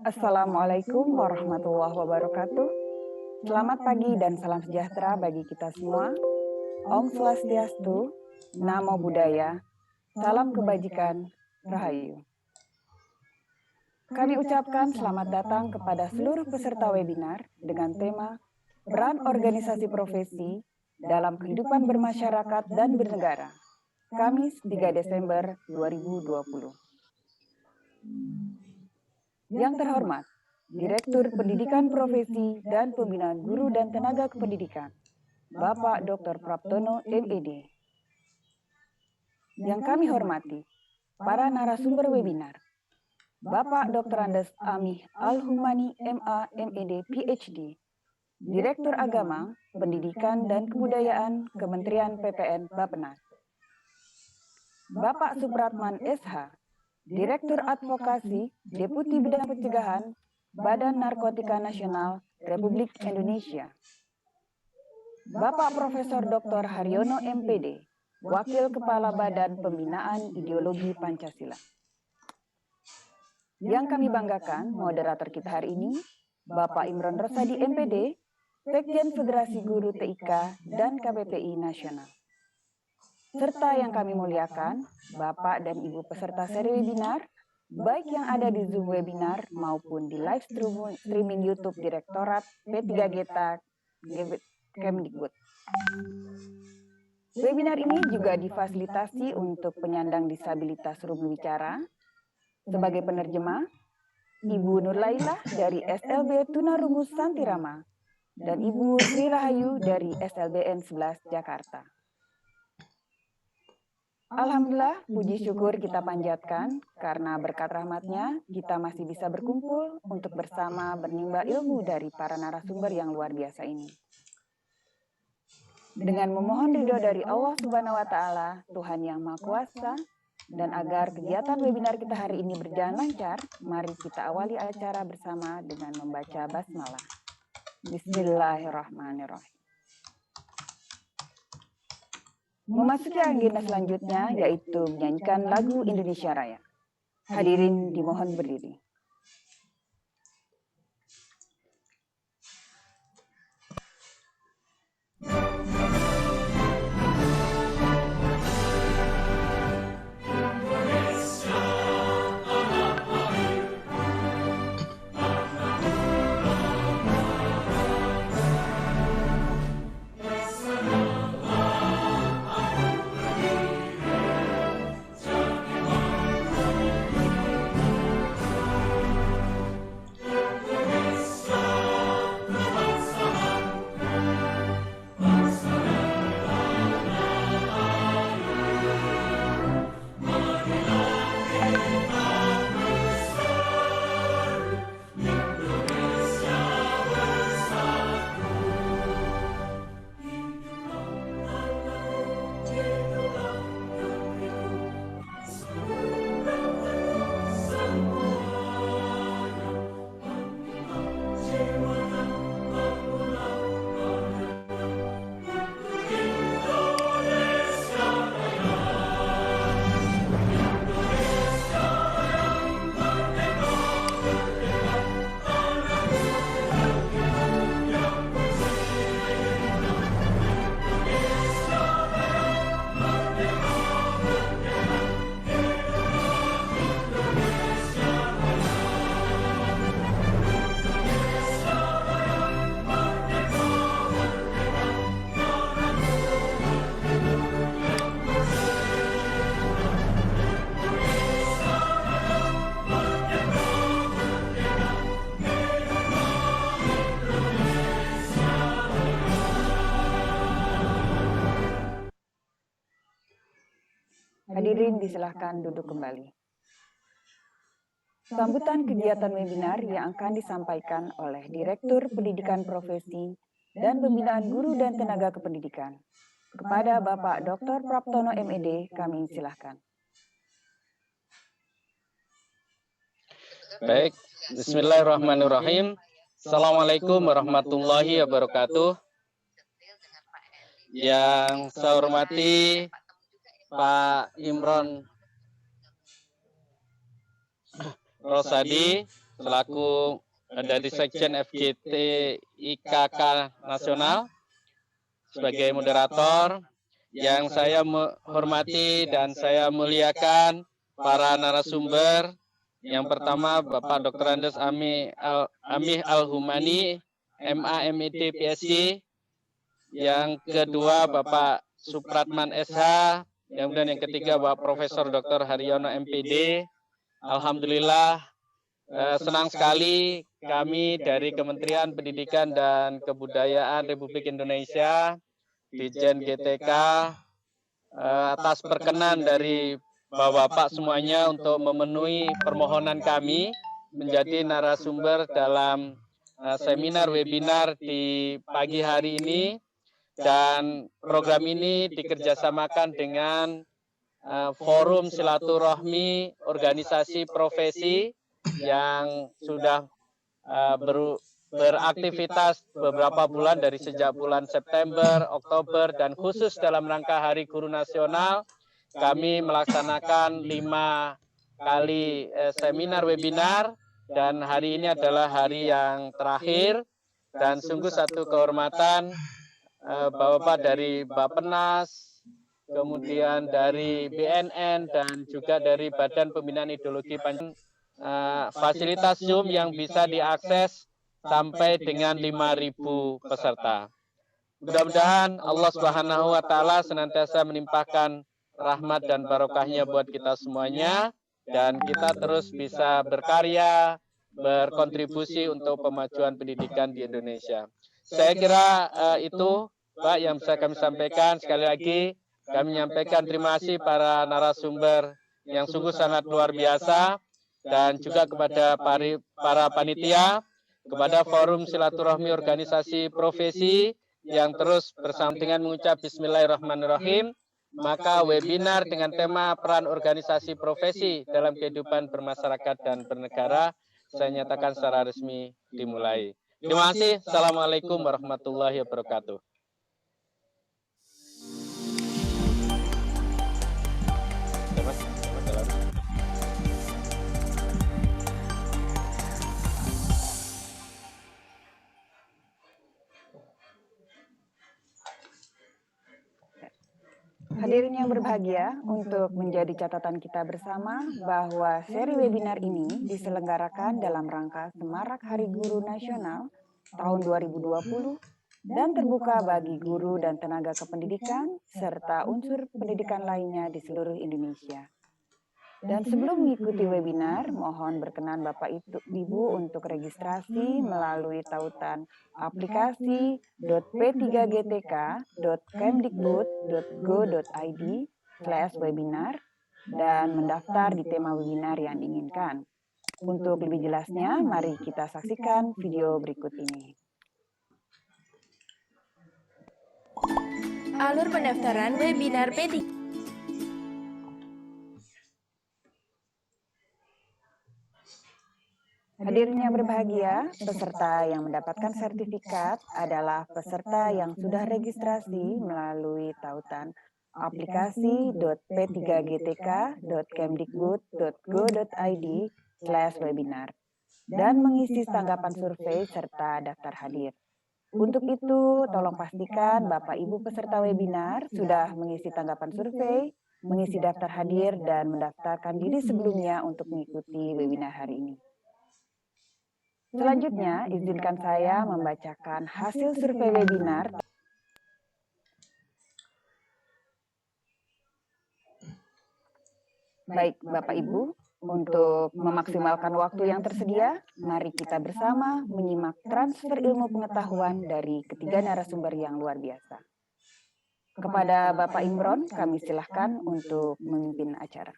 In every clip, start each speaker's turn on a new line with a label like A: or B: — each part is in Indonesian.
A: Assalamualaikum warahmatullahi wabarakatuh. Selamat pagi dan salam sejahtera bagi kita semua. Om Swastiastu, Namo Buddhaya, salam kebajikan, Rahayu. Kami ucapkan selamat datang kepada seluruh peserta webinar dengan tema Peran Organisasi Profesi dalam Kehidupan Bermasyarakat dan Bernegara, Kamis 3 Desember 2020. Yang terhormat, Direktur Pendidikan Profesi dan Pembinaan Guru dan Tenaga Kependidikan, Bapak Dr. Praptono, MED. Yang kami hormati, para narasumber webinar, Bapak Dr. Andes Amih Al-Humani, MA, MED, PhD, Direktur Agama, Pendidikan dan Kebudayaan, Kementerian PPN Bappenas, Bapak Supratman SH, Direktur Advokasi, Deputi Bidang Pencegahan, Badan Narkotika Nasional Republik Indonesia. Bapak Profesor Dr. Haryono MPD, Wakil Kepala Badan Pembinaan Ideologi Pancasila. Yang kami banggakan, moderator kita hari ini, Bapak Imron Rosadi MPD, Sekjen Federasi Guru TIK dan KPPI Nasional. Serta yang kami muliakan, Bapak dan Ibu peserta seri webinar, baik yang ada di Zoom webinar maupun di live streaming YouTube Direktorat P3Geta Kemdikbud. Webinar ini juga difasilitasi untuk penyandang disabilitas rubah bicara. Sebagai penerjemah, Ibu Nur Lailah dari SLB Tunarungu Santirama dan Ibu Sri Rahayu dari SLBN 11 Jakarta. Alhamdulillah, puji syukur kita panjatkan karena berkat rahmatnya kita masih bisa berkumpul untuk bersama menimba ilmu dari para narasumber yang luar biasa ini. Dengan memohon ridho dari Allah Subhanahu wa Ta'ala, Tuhan yang Maha Kuasa, dan agar kegiatan webinar kita hari ini berjalan lancar, mari kita awali acara bersama dengan membaca basmalah. Bismillahirrahmanirrahim. Memasuki agenda selanjutnya yaitu menyanyikan lagu Indonesia Raya. Hadirin dimohon berdiri. Hadirin disilahkan duduk kembali. Sambutan kegiatan webinar yang akan disampaikan oleh Direktur Pendidikan Profesi dan Pembinaan Guru dan Tenaga Kependidikan. Kepada Bapak Dr. Praptono MED, kami silahkan.
B: Baik, Bismillahirrahmanirrahim. Assalamualaikum warahmatullahi wabarakatuh. Yang saya hormati Pak Imron Rosadi selaku dari Sekjen FGT IKK Nasional sebagai moderator. Yang saya hormati dan saya muliakan para narasumber. Yang pertama Bapak Dr. Andes Amih Al-Humani, MA MED PSG. Yang kedua Bapak Supratman SH. Kemudian yang ketiga Bapak Profesor Dr. Haryono MPD. Alhamdulillah senang sekali kami dari Kementerian Pendidikan dan Kebudayaan Republik Indonesia, Ditjen GTK, atas perkenan dari Bapak-Bapak semuanya untuk memenuhi permohonan kami menjadi narasumber dalam seminar webinar di pagi hari ini. Dan program ini dikerjasamakan dengan Forum Silaturahmi Organisasi Profesi yang sudah beraktivitas beberapa bulan dari sejak bulan September, Oktober, dan khusus dalam rangka Hari Guru Nasional, kami melaksanakan 5 kali seminar webinar, dan hari ini adalah hari yang terakhir, dan sungguh satu kehormatan Bapak dari Bappenas, kemudian dari BNN, dan juga dari Badan Pembinaan Ideologi Pancasila, fasilitas Zoom yang bisa diakses sampai dengan 5.000 peserta. Mudah-mudahan Allah Subhanahu wa Ta'ala senantiasa menimpahkan rahmat dan barokahnya buat kita semuanya, dan kita terus bisa berkarya, berkontribusi untuk pemajuan pendidikan di Indonesia. Saya kira itu Pak yang bisa kami sampaikan. Sekali lagi kami menyampaikan terima kasih para narasumber yang sungguh sangat luar biasa, dan juga kepada para panitia, kepada Forum Silaturahmi Organisasi Profesi yang terus bersama dengan mengucap Bismillahirrahmanirrahim. Maka webinar dengan tema peran organisasi profesi dalam kehidupan bermasyarakat dan bernegara saya nyatakan secara resmi dimulai. Terima kasih. Assalamualaikum warahmatullahi wabarakatuh.
A: Hadirin yang berbahagia, untuk menjadi catatan kita bersama bahwa seri webinar ini diselenggarakan dalam rangka Semarak Hari Guru Nasional tahun 2020 dan terbuka bagi guru dan tenaga kependidikan serta unsur pendidikan lainnya di seluruh Indonesia. Dan sebelum mengikuti webinar, mohon berkenan Bapak Ibu untuk registrasi melalui tautan aplikasi.p3gtk.kemdikbud.go.id/webinar dan mendaftar di tema webinar yang diinginkan. Untuk lebih jelasnya, mari kita saksikan video berikut ini.
C: Alur pendaftaran webinar P3.
A: Hadirin yang berbahagia, peserta yang mendapatkan sertifikat adalah peserta yang sudah registrasi melalui tautan aplikasi.p3gtk.kemdikbud.go.id/webinar dan mengisi tanggapan survei serta daftar hadir. Untuk itu, tolong pastikan Bapak Ibu peserta webinar sudah mengisi tanggapan survei, mengisi daftar hadir, dan mendaftarkan diri sebelumnya untuk mengikuti webinar hari ini. Selanjutnya, izinkan saya membacakan hasil survei webinar. Baik, Bapak Ibu, untuk memaksimalkan waktu yang tersedia, mari kita bersama menyimak transfer ilmu pengetahuan dari ketiga narasumber yang luar biasa. Kepada Bapak Imron, kami silahkan untuk memimpin acara.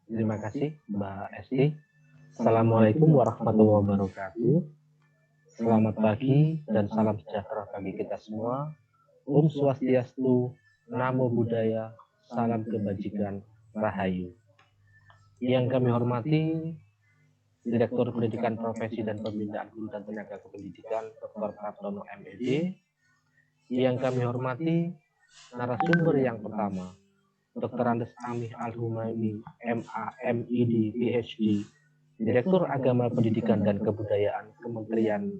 D: Terima kasih Mbak Esti. Assalamualaikum warahmatullahi wabarakatuh. Selamat pagi dan salam sejahtera bagi kita semua. Om Swastiastu, Namo Buddhaya, salam kebajikan, Rahayu. Yang kami hormati Direktur Pendidikan Profesi dan Pembinaan Guru dan Tenaga Kependidikan, Dr. Praptono MED. Yang kami hormati narasumber yang pertama, Dr. Andes Amih Al-Humaini, MA, MID, PhD, Direktur Agama Pendidikan dan Kebudayaan Kementerian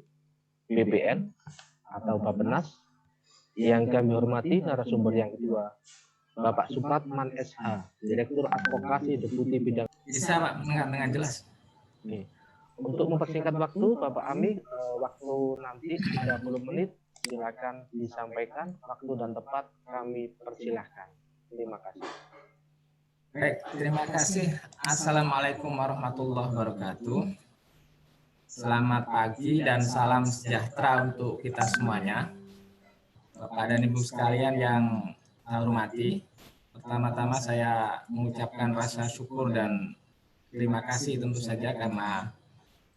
D: PPN atau Bappenas. Yang kami hormati narasumber yang kedua, Bapak Supratman SH, Direktur Advokasi Deputi Bidang.
E: Bisa Pak, dengan jelas.
D: Nih. Untuk mempersingkat waktu, Bapak Amih, waktu nanti 30 menit, silakan disampaikan waktu dan tempat, kami persilahkan. Terima kasih.
E: Baik, terima kasih. Assalamualaikum warahmatullahi wabarakatuh. Selamat pagi dan salam sejahtera untuk kita semuanya. Bapak dan Ibu sekalian yang saya hormati, pertama-tama saya mengucapkan rasa syukur dan terima kasih tentu saja karena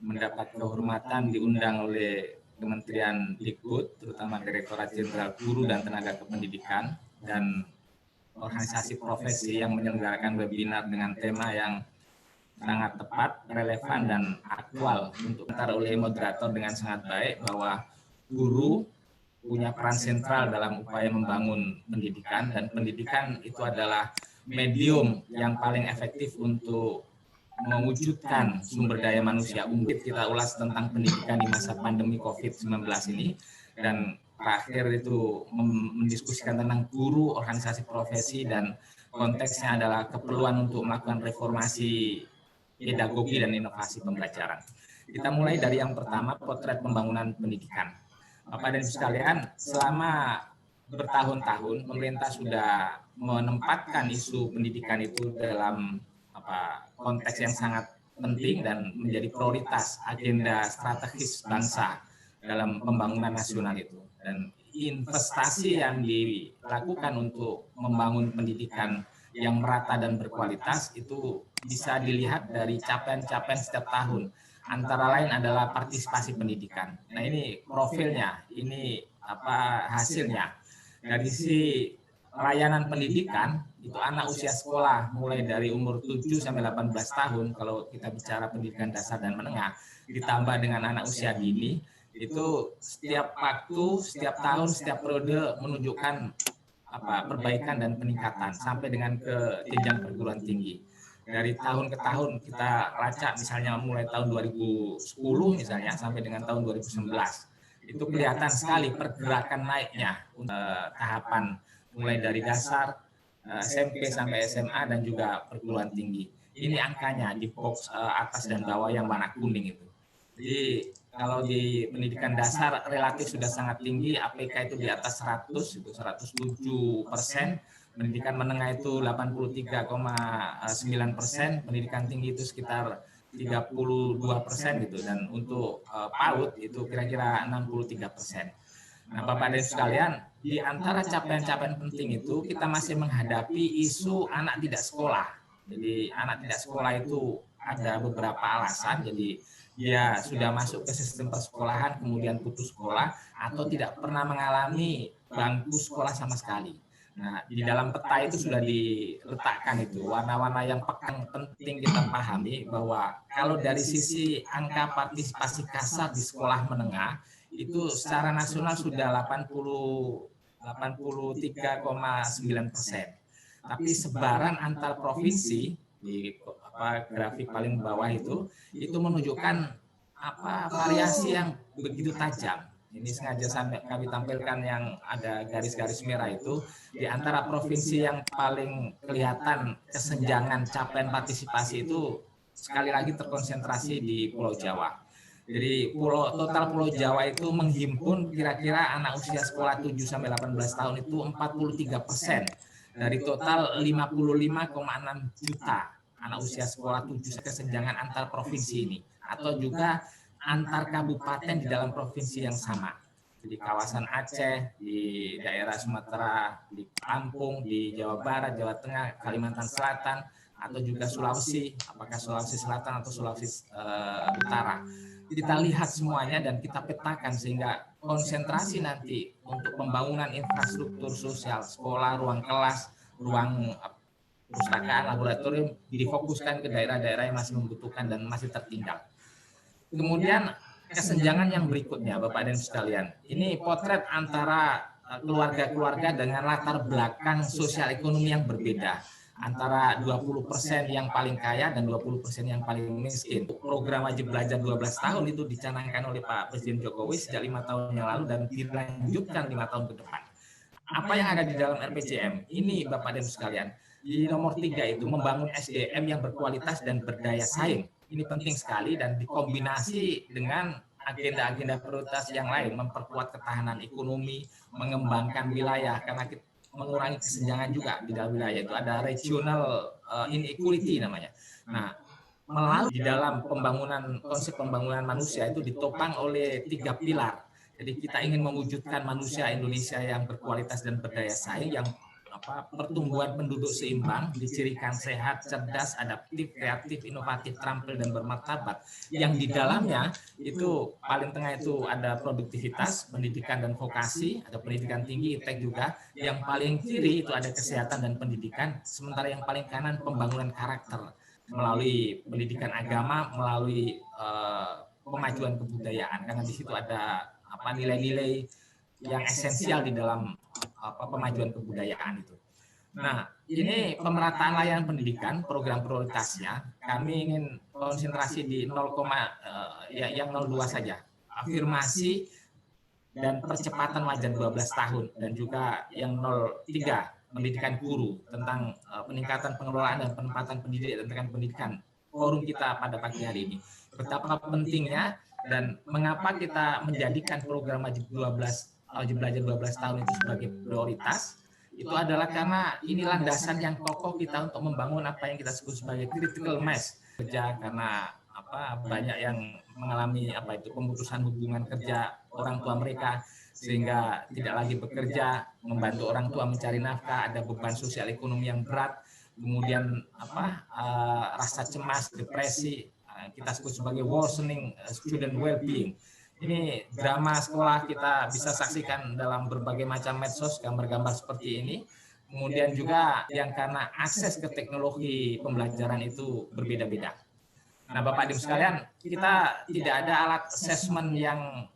E: mendapat kehormatan diundang oleh Kementerian Dikbud, terutama Direktorat Jenderal Guru dan Tenaga Kependidikan, dan organisasi profesi yang menyelenggarakan webinar dengan tema yang sangat tepat, relevan, dan aktual untuk diantar oleh moderator dengan sangat baik bahwa guru punya peran sentral dalam upaya membangun pendidikan, dan pendidikan itu adalah medium yang paling efektif untuk mewujudkan sumber daya manusia unggul. Kita ulas tentang pendidikan di masa pandemi COVID-19 ini, dan terakhir itu mendiskusikan tentang guru, organisasi profesi, dan konteksnya adalah keperluan untuk melakukan reformasi pedagogi dan inovasi pembelajaran. Kita mulai dari yang pertama, potret pembangunan pendidikan. Bapak dan Ibu sekalian, selama bertahun-tahun pemerintah sudah menempatkan isu pendidikan itu dalam konteks yang sangat penting dan menjadi prioritas agenda strategis bangsa dalam pembangunan nasional itu. Dan investasi yang dilakukan untuk membangun pendidikan yang merata dan berkualitas itu bisa dilihat dari capaian-capaian setiap tahun. Antara lain adalah partisipasi pendidikan. Nah, ini profilnya, ini hasilnya. Dari sisi layanan pendidikan, itu anak usia sekolah mulai dari umur 7 sampai 18 tahun, kalau kita bicara pendidikan dasar dan menengah, ditambah dengan anak usia dini, itu setiap waktu, setiap tahun, setiap periode menunjukkan perbaikan dan peningkatan sampai dengan ke jenjang perguruan tinggi. Dari tahun ke tahun kita lacak, misalnya mulai tahun 2010 misalnya sampai dengan tahun 2019, itu kelihatan sekali pergerakan naiknya tahapan mulai dari dasar, SMP sampai SMA dan juga perguruan tinggi. Ini angkanya di box atas dan bawah yang warna kuning itu. Jadi kalau di pendidikan dasar relatif sudah sangat tinggi, APK itu di atas 100, itu 107%. Pendidikan menengah itu 83,9%, pendidikan tinggi itu sekitar 32% gitu, dan untuk PAUD itu kira-kira 63%. Nah, Bapak dan Ibu sekalian, di antara capaian-capaian penting itu kita masih menghadapi isu anak tidak sekolah. Jadi anak tidak sekolah itu ada beberapa alasan. Jadi dia sudah masuk ke sistem persekolahan kemudian putus sekolah atau tidak pernah mengalami bangku sekolah sama sekali. Nah, di dalam peta itu sudah diletakkan itu warna-warna yang penting kita pahami bahwa kalau dari sisi angka partisipasi kasar di sekolah menengah itu secara nasional sudah 83,9%. Tapi sebaran antar provinsi di grafik paling bawah itu menunjukkan variasi yang begitu tajam. Ini sengaja sampai kami tampilkan yang ada garis-garis merah itu di antara provinsi yang paling kelihatan kesenjangan capaian partisipasi itu sekali lagi terkonsentrasi di Pulau Jawa. Jadi total Pulau Jawa itu menghimpun kira-kira anak usia sekolah 7 sampai 18 tahun itu 43% dari total 55,6 juta anak usia sekolah 7, kesenjangan antar provinsi ini atau juga antar kabupaten di dalam provinsi yang sama. Jadi kawasan Aceh, di daerah Sumatera, di Lampung, di Jawa Barat, Jawa Tengah, Kalimantan Selatan, atau juga Sulawesi, apakah Sulawesi Selatan atau Sulawesi Utara. Kita lihat semuanya dan kita petakan sehingga konsentrasi nanti untuk pembangunan infrastruktur sosial, sekolah, ruang kelas, ruang perpustakaan, laboratorium difokuskan ke daerah-daerah yang masih membutuhkan dan masih tertinggal. Kemudian kesenjangan yang berikutnya, Bapak dan sekalian, ini potret antara keluarga-keluarga dengan latar belakang sosial ekonomi yang berbeda, antara 20% yang paling kaya dan 20% yang paling miskin. Program wajib belajar 12 tahun itu dicanangkan oleh Pak Presiden Jokowi sejak 5 tahun yang lalu dan dilanjutkan 5 tahun ke depan. Apa yang ada di dalam RPJM? Ini Bapak dan sekalian, di nomor 3 itu membangun SDM yang berkualitas dan berdaya saing. Ini penting sekali dan dikombinasi dengan agenda-agenda prioritas yang lain, memperkuat ketahanan ekonomi, mengembangkan wilayah, karena kita mengurangi kesenjangan juga di dalam wilayah itu ada regional inequality namanya. Nah, melalui di dalam pembangunan konsep pembangunan manusia itu ditopang oleh 3 pilar. Jadi kita ingin mewujudkan manusia Indonesia yang berkualitas dan berdaya saing, yang pertumbuhan penduduk seimbang, dicirikan sehat, cerdas, adaptif, kreatif, inovatif, terampil, dan bermartabat. Yang di dalamnya itu paling tengah itu ada produktivitas, pendidikan dan vokasi, ada pendidikan tinggi, ITEK juga. Yang paling kiri itu ada kesehatan dan pendidikan, sementara yang paling kanan pembangunan karakter melalui pendidikan agama, melalui pemajuan kebudayaan, karena di situ ada nilai-nilai yang esensial di dalam pemajuan kebudayaan itu. Nah, ini pemerataan layanan pendidikan, program prioritasnya, kami ingin konsentrasi di 0,02 saja. Afirmasi dan percepatan wajar 12 tahun, dan juga yang 03, pendidikan guru, tentang peningkatan pengelolaan dan penempatan pendidik dan tentang pendidikan. Forum kita pada pagi hari ini. Betapa pentingnya dan mengapa kita menjadikan program wajib belajar 12 tahun itu sebagai prioritas, itu adalah karena ini landasan yang kokoh kita untuk membangun apa yang kita sebut sebagai critical mass kerja, karena banyak yang mengalami pemutusan hubungan kerja orang tua mereka sehingga tidak lagi bekerja, membantu orang tua mencari nafkah, ada beban sosial ekonomi yang berat, kemudian rasa cemas, depresi, kita sebut sebagai worsening student well-being. Ini drama sekolah kita bisa saksikan dalam berbagai macam medsos, gambar-gambar seperti ini. Kemudian juga yang karena akses ke teknologi pembelajaran itu berbeda-beda. Nah, Bapak Ibu sekalian, kita tidak ada alat assessment yang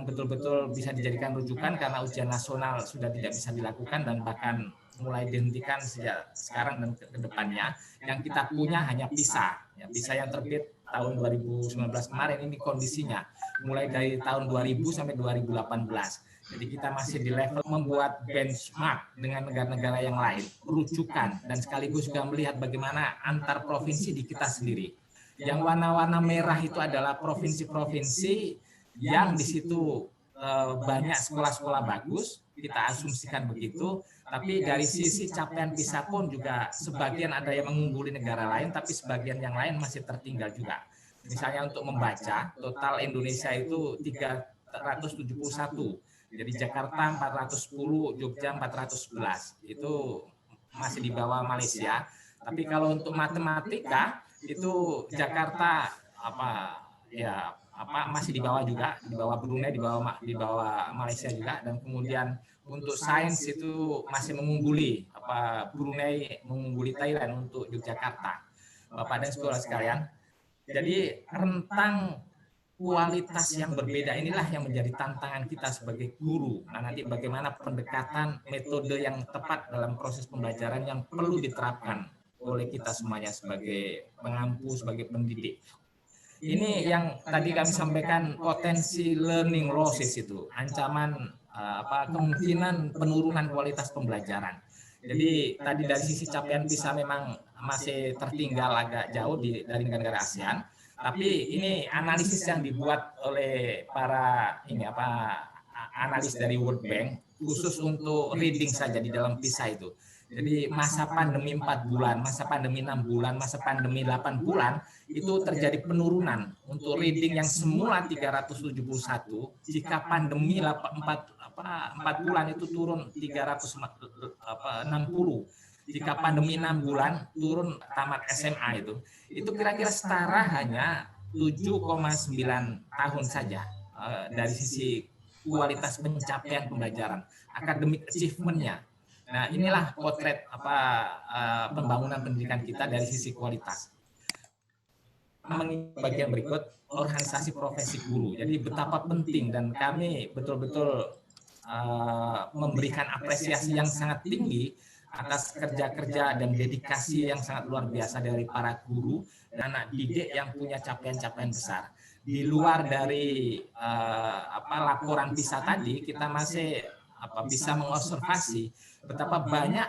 E: betul-betul bisa dijadikan rujukan karena ujian nasional sudah tidak bisa dilakukan dan bahkan mulai dihentikan sejak sekarang dan ke depannya. Yang kita punya hanya PISA. Ya, PISA yang terbit tahun 2019 kemarin, ini kondisinya mulai dari tahun 2000 sampai 2018. Jadi kita masih di level membuat benchmark dengan negara-negara yang lain, rujukan, dan sekaligus juga melihat bagaimana antar provinsi di kita sendiri. Yang warna-warna merah itu adalah provinsi-provinsi yang di situ banyak sekolah-sekolah bagus, kita asumsikan begitu, tapi dari sisi capaian PISA pun juga sebagian ada yang mengungguli negara lain, tapi sebagian yang lain masih tertinggal juga. Misalnya untuk membaca, total Indonesia itu 371, jadi Jakarta 410, Jogja 411, itu masih di bawah Malaysia. Tapi kalau untuk matematika itu Jakarta masih di bawah juga, di bawah Brunei, di bawah Malaysia juga, dan kemudian untuk sains itu masih mengungguli Brunei, mengungguli Thailand untuk Yogyakarta. Bapak dan Saudara sekalian, jadi rentang kualitas yang berbeda inilah yang menjadi tantangan kita sebagai guru. Nah, nanti bagaimana pendekatan metode yang tepat dalam proses pembelajaran yang perlu diterapkan oleh kita semuanya sebagai pengampu, sebagai pendidik. Ini yang tadi kami sampaikan, potensi learning losses itu, ancaman kemungkinan penurunan kualitas pembelajaran. Jadi tadi dari sisi capaian PISA memang masih tertinggal agak jauh dari negara-negara ASEAN, tapi ini analisis yang dibuat oleh para analis dari World Bank khusus untuk reading saja di dalam PISA itu. Jadi masa pandemi 4 bulan, masa pandemi 6 bulan, masa pandemi 8 bulan itu terjadi penurunan untuk reading yang semula 371, jika pandemi 4 bulan itu turun 360. Jika pandemi 6 bulan turun tamat SMA itu kira-kira setara hanya 7,9 tahun saja dari sisi kualitas pencapaian pembelajaran, academic achievement-nya. Nah, inilah potret pembangunan pendidikan kita dari sisi kualitas. bagian berikut organisasi profesi guru. Jadi betapa penting dan kami betul-betul memberikan apresiasi yang sangat tinggi atas kerja-kerja dan dedikasi yang sangat luar biasa dari para guru dan anak didik yang punya capaian-capaian besar. Di luar dari laporan PISA tadi, kita masih bisa mengobservasi betapa banyak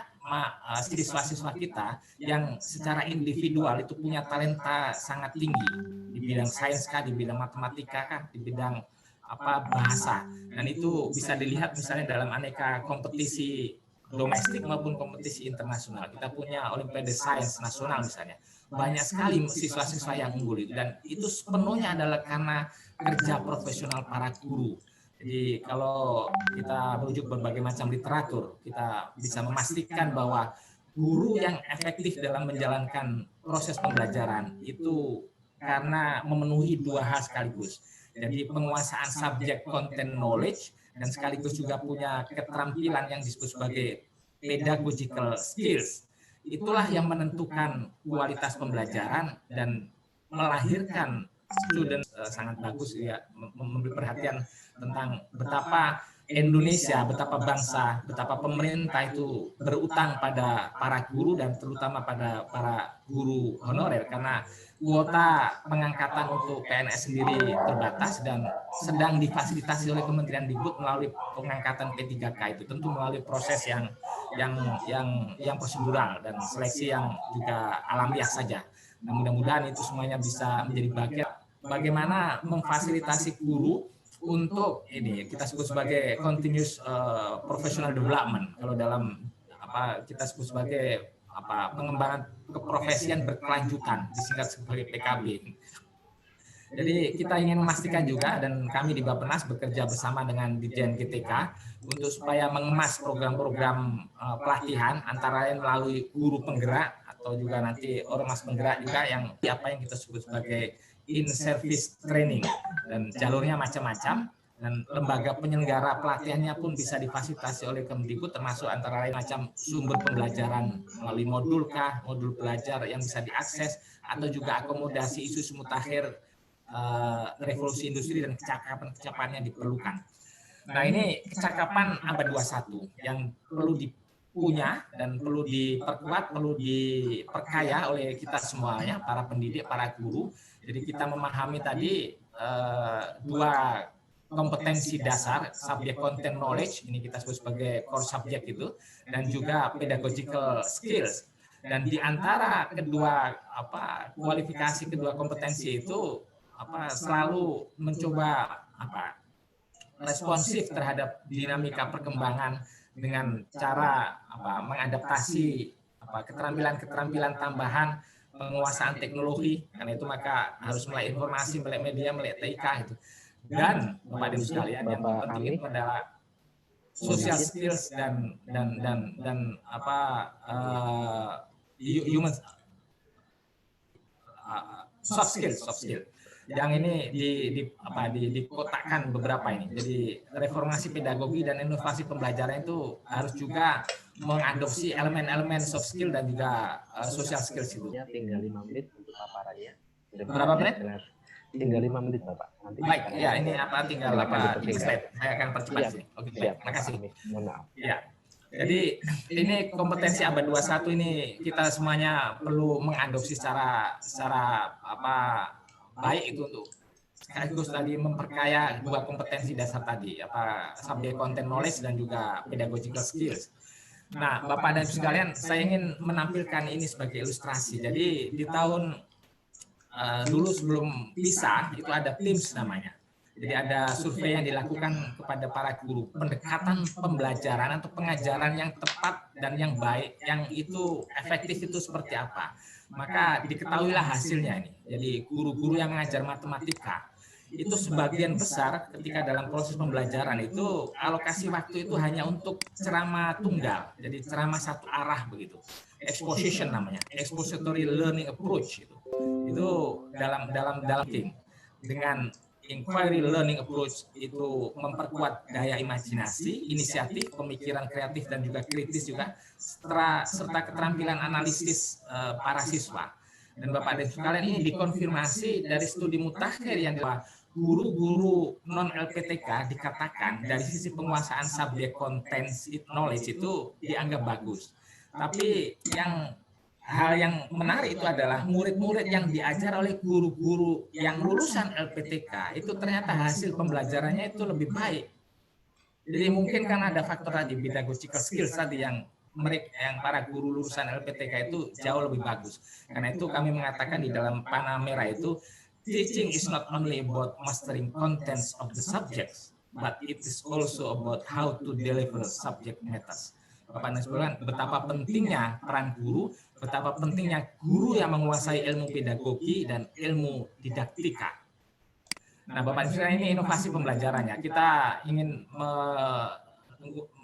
E: siswa-siswa kita yang secara individual itu punya talenta sangat tinggi di bidang sains kah, di bidang matematika kah, di bidang bahasa. Dan itu bisa dilihat misalnya dalam aneka kompetisi domestik maupun kompetisi internasional. Kita punya Olimpiade Sains Nasional misalnya. Banyak sekali siswa-siswa yang unggul itu, dan itu sepenuhnya adalah karena kerja profesional para guru. Jadi kalau kita merujuk berbagai macam literatur, kita bisa memastikan bahwa guru yang efektif dalam menjalankan proses pembelajaran itu karena memenuhi dua hal sekaligus. Jadi penguasaan subjek content knowledge dan sekaligus juga punya keterampilan yang disebut sebagai pedagogical skills. Itulah yang menentukan kualitas pembelajaran dan melahirkan student sangat bagus ya, memberi perhatian tentang betapa Indonesia, betapa bangsa, betapa pemerintah itu berutang pada para guru dan terutama pada para guru honorer, karena kuota pengangkatan untuk PNS sendiri terbatas dan sedang difasilitasi oleh Kementerian Dikbud melalui pengangkatan P3K itu tentu melalui proses yang prosedural dan seleksi yang juga alamiah saja. Nah, mudah-mudahan itu semuanya bisa menjadi bagian bagaimana memfasilitasi guru untuk ini kita sebut sebagai continuous professional development. Kalau dalam kita sebut sebagai pengembangan keprofesian berkelanjutan, disingkat sebagai PKB. Jadi kita ingin memastikan juga, dan kami di Bappenas bekerja bersama dengan Ditjen GTK untuk supaya mengemas program-program pelatihan antara lain melalui guru penggerak atau juga nanti ormas penggerak juga yang kita sebut sebagai in-service training, dan jalurnya macam-macam, dan lembaga penyelenggara pelatihannya pun bisa difasilitasi oleh Kemdikbud, termasuk antara lain macam sumber pembelajaran melalui modul belajar yang bisa diakses, atau juga akomodasi isu mutakhir revolusi industri dan kecakapan-kecakapan yang diperlukan. Nah, ini kecakapan abad 21 yang perlu dipunya dan perlu diperkuat, perlu diperkaya oleh kita semuanya, para pendidik, para guru. Jadi kita memahami tadi dua kompetensi dasar, subject content knowledge, ini kita sebut sebagai core subject itu, dan juga pedagogical skills. Dan di antara kedua kualifikasi kedua kompetensi itu selalu mencoba responsif terhadap dinamika perkembangan dengan cara mengadaptasi keterampilan-keterampilan tambahan, penguasaan teknologi, karena itu maka harus melek informasi, melek media, melek TIK itu. Dan Bapak Ibu sekalian, yang penting itu adalah social skills dan human soft skill. Yang ini dikotakkan beberapa ini. Jadi reformasi pedagogi dan inovasi pembelajaran itu harus juga mengadopsi elemen-elemen soft skill dan juga social skills itu.
D: Tinggal 5 menit untuk paparannya.
E: Berapa menit?
D: Tinggal 5 menit, Bapak. Nanti
E: baik, ya ini tinggal slide. Saya akan percepat sini. Oke, baik. Terima kasih.
D: Mohon maaf.
E: Ya. Jadi ini kompetensi abad 21 ini kita semuanya perlu mengadopsi secara baik itu untuk sekaligus tadi memperkaya dua kompetensi dasar tadi, subject content knowledge dan juga pedagogical skills. Nah, Bapak dan Ibu sekalian, saya ingin menampilkan ini sebagai ilustrasi. Jadi di tahun dulu sebelum PISA itu ada TIMSS namanya. Jadi ada survei yang dilakukan kepada para guru, pendekatan pembelajaran atau pengajaran yang tepat dan yang baik, yang itu efektif itu seperti apa. Maka diketahuilah hasilnya ini. Jadi guru-guru yang mengajar matematika itu sebagian besar ketika dalam proses pembelajaran itu alokasi waktu itu hanya untuk ceramah tunggal. Jadi ceramah satu arah begitu. Exposition namanya, expository learning approach itu. Itu dalam tim. Dengan inquiry learning approach itu memperkuat daya imajinasi, inisiatif, pemikiran kreatif dan juga kritis juga, serta keterampilan analisis para siswa. Dan Bapak dan sekalian ini dikonfirmasi dari studi mutakhir yang guru-guru non LPTK dikatakan dari sisi penguasaan subjek content knowledge itu dianggap bagus. Tapi hal yang menarik itu adalah murid-murid yang diajar oleh guru-guru yang lulusan LPTK itu ternyata hasil pembelajarannya itu lebih baik. Jadi mungkin kan ada faktor tadi pedagogical skills tadi yang para guru lulusan LPTK itu jauh lebih bagus. Karena itu kami mengatakan di dalam panah merah itu, teaching is not only about mastering contents of the subjects, but it is also about how to deliver subject matters. Bapak dan sekalian, betapa pentingnya peran guru, betapa pentingnya guru yang menguasai ilmu pedagogi dan ilmu didaktika. Nah, Bapak dan sekalian, ini inovasi pembelajarannya. Kita ingin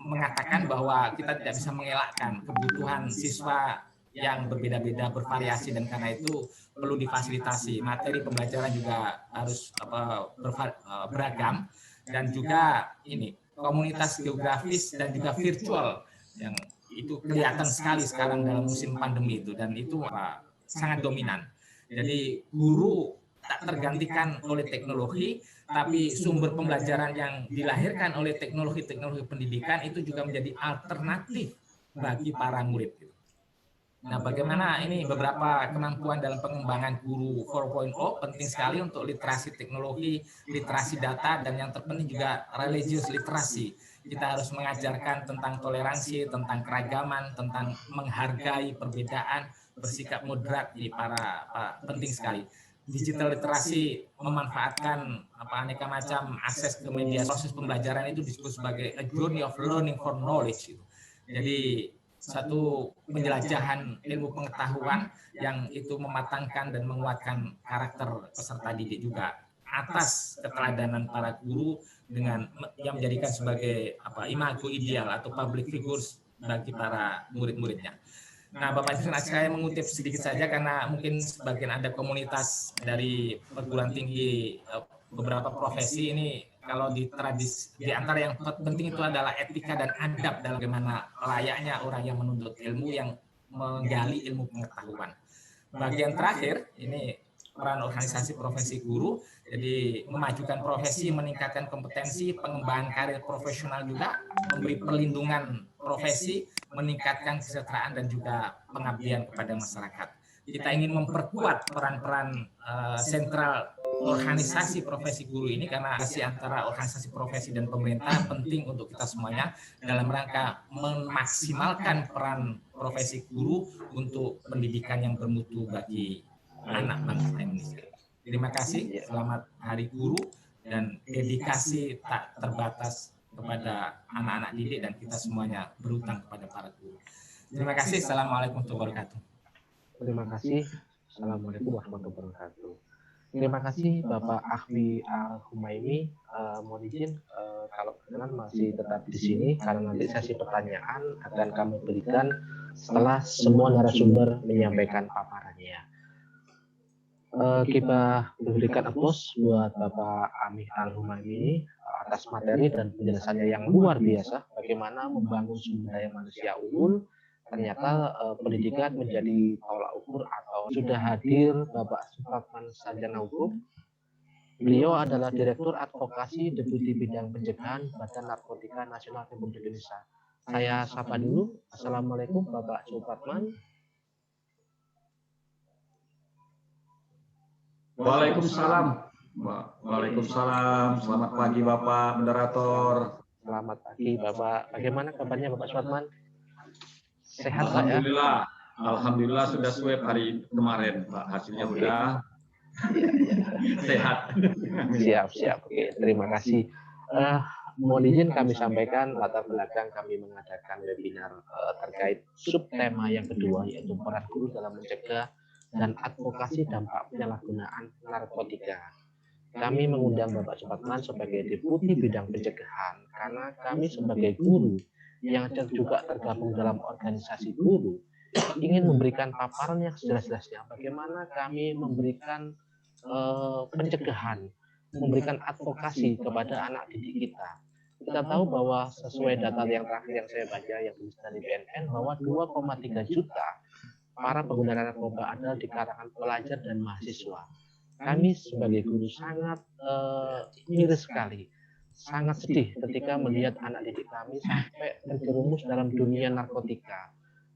E: mengatakan bahwa kita tidak bisa mengelakkan kebutuhan siswa yang berbeda-beda, bervariasi, dan karena itu perlu difasilitasi. Materi pembelajaran juga harus beragam, dan juga ini komunitas geografis dan juga virtual yang itu kelihatan sekali sekarang dalam musim pandemi itu, dan itu sangat dominan. Jadi guru tak tergantikan oleh teknologi, tapi sumber pembelajaran yang dilahirkan oleh teknologi-teknologi pendidikan itu juga menjadi alternatif bagi para murid. Nah, bagaimana ini beberapa kemampuan dalam pengembangan guru 4.0 penting sekali untuk literasi teknologi, literasi data, dan yang terpenting juga religious literasi. Kita harus mengajarkan tentang toleransi, tentang keragaman, tentang menghargai perbedaan, bersikap moderat. Jadi penting sekali. Digital literasi memanfaatkan aneka macam akses ke media. Proses pembelajaran itu disebut sebagai a journey of learning for knowledge. Jadi satu penjelajahan ilmu pengetahuan yang itu mematangkan dan menguatkan karakter peserta didik juga atas keteladanan para guru dengan yang menjadikan sebagai imago ideal atau public figures bagi para murid-muridnya. Nah, Bapak Ibu, saya mengutip sedikit saja karena mungkin sebagian ada komunitas dari perguruan tinggi beberapa profesi ini. Kalau di tradisi, di antara yang penting itu adalah etika dan adab dalam bagaimana layaknya orang yang menuntut ilmu, yang menggali ilmu pengetahuan. Bagian terakhir, ini peran organisasi profesi guru, jadi memajukan profesi, meningkatkan kompetensi, pengembangan karir profesional juga, memberi perlindungan profesi, meningkatkan kesejahteraan dan juga pengabdian kepada masyarakat. Kita ingin memperkuat peran-peran sentral organisasi profesi guru ini karena antara organisasi profesi dan pemerintah penting untuk kita semuanya dalam rangka memaksimalkan peran profesi guru untuk pendidikan yang bermutu bagi anak bangsa Indonesia. Terima kasih, selamat Hari Guru, dan dedikasi tak terbatas kepada anak-anak didik dan kita semuanya berutang kepada para guru. Terima kasih, Assalamualaikum warahmatullahi wabarakatuh.
D: Terima kasih, Assalamualaikum warahmatullahi wabarakatuh. Terima kasih Bapak Ahwi Al-Humaimi. Mohon izin kalau berkenan masih tetap di sini karena nanti sesi pertanyaan akan kami berikan setelah semua narasumber menyampaikan paparannya. Kita berikan aplaus buat Bapak Ahwi Al-Humaimi atas materi dan penjelasannya yang luar biasa bagaimana membangun sumber daya manusia unggul. Ternyata pendidikan menjadi tolak ukur atau sudah hadir Bapak Supratman Sarjana Hukum. Beliau adalah Direktur Advokasi Deputi Bidang Pencegahan Badan Narkotika Nasional Republik Indonesia. Saya sapa dulu. Assalamualaikum Bapak Supratman.
F: Waalaikumsalam. Waalaikumsalam. Selamat pagi Bapak Moderator.
D: Selamat pagi Bapak. Bagaimana kabarnya Bapak Supratman? Sehat
F: Alhamdulillah. Ya? Alhamdulillah sudah swab hari kemarin, Pak. Hasilnya udah sehat.
D: Siap. Oke, terima kasih. Mohon izin kami sampaikan latar belakang kami mengadakan webinar terkait subtema yang kedua, yaitu peran guru dalam mencegah dan advokasi dampak penyalahgunaan narkotika. Kami mengundang Bapak Supratman sebagai Deputi Bidang Pencegahan karena kami sebagai guru yang juga tergabung dalam organisasi guru ingin memberikan paparan yang sejelas-jelasnya bagaimana kami memberikan pencegahan, memberikan advokasi kepada anak didik kita. Kita tahu bahwa sesuai data yang terakhir yang saya baca yang dari BNN bahwa 2,3 juta para pengguna narkoba adalah di kalangan pelajar dan mahasiswa. Kami sebagai guru sangat miris sekali, sangat sedih ketika melihat anak didik kami sampai terjerumus dalam dunia narkotika.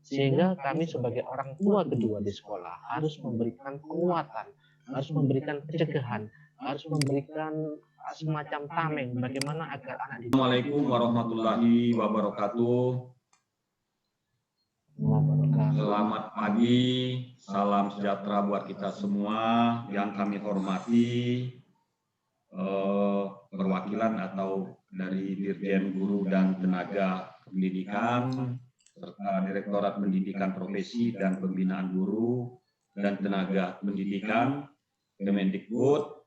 D: Sehingga kami sebagai orang tua kedua di sekolah harus memberikan penguatan, harus memberikan pencegahan, harus memberikan semacam tameng bagaimana agar anak didik.
F: Assalamualaikum warahmatullahi wabarakatuh. Selamat pagi, salam sejahtera buat kita semua yang kami hormati, perwakilan atau dari Dirjen Guru dan Tenaga Pendidikan, serta Direktorat Pendidikan Profesi dan Pembinaan Guru dan Tenaga Pendidikan, Kemendikbud,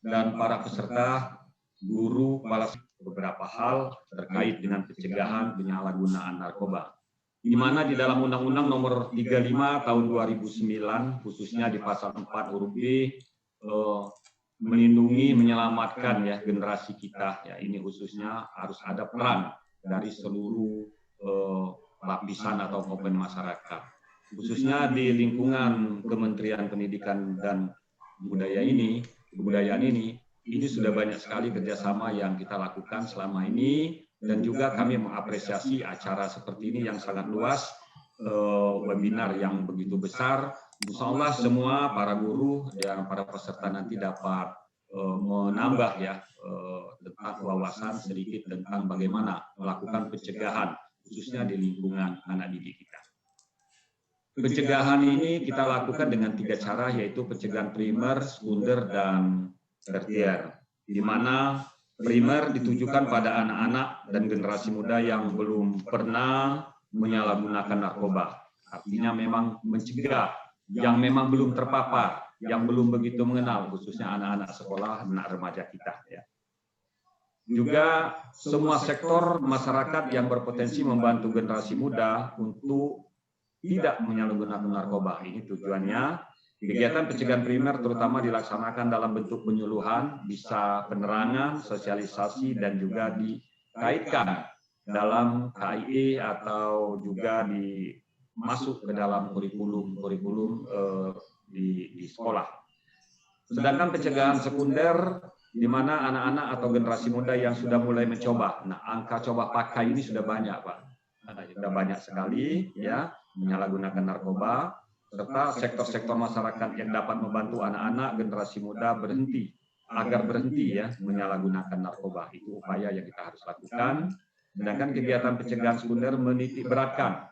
F: dan para peserta guru, kepala beberapa hal terkait dengan pencegahan penyalahgunaan narkoba. Di mana di dalam Undang-Undang Nomor 35 Tahun 2009, khususnya di Pasal 4 huruf B, melindungi, menyelamatkan ya generasi kita. Ya, ini khususnya harus ada peran dari seluruh lapisan atau komponen masyarakat. Khususnya di lingkungan Kementerian Pendidikan dan Kebudayaan ini sudah banyak sekali kerjasama yang kita lakukan selama ini. Dan juga kami mengapresiasi acara seperti ini yang sangat luas, webinar yang begitu besar. Insya Allah semua para guru dan para peserta nanti dapat menambah ya tentang wawasan sedikit tentang bagaimana melakukan pencegahan khususnya di lingkungan anak didik kita. Pencegahan ini kita lakukan dengan 3 cara, yaitu pencegahan primer, sekunder, dan tersier. Di mana primer ditujukan pada anak-anak dan generasi muda yang belum pernah menyalahgunakan narkoba. Artinya memang mencegah, yang memang belum terpapar, yang belum begitu mengenal, khususnya anak-anak sekolah, anak remaja kita. Ya. Juga semua sektor masyarakat yang berpotensi membantu generasi muda untuk tidak menyalahgunakan narkoba. Ini tujuannya. Kegiatan pencegahan primer terutama dilaksanakan dalam bentuk penyuluhan, bisa penerangan, sosialisasi, dan juga dikaitkan dalam KIE atau juga masuk ke dalam kurikulum di sekolah. Sedangkan pencegahan sekunder, di mana anak-anak atau generasi muda yang sudah mulai mencoba. Nah, angka coba pakai ini sudah banyak, Pak. Sudah banyak sekali, ya, menyalahgunakan narkoba. Serta sektor-sektor masyarakat yang dapat membantu anak-anak generasi muda agar berhenti ya menyalahgunakan narkoba. Itu upaya yang kita harus lakukan. Sedangkan kegiatan pencegahan sekunder menitik beratkan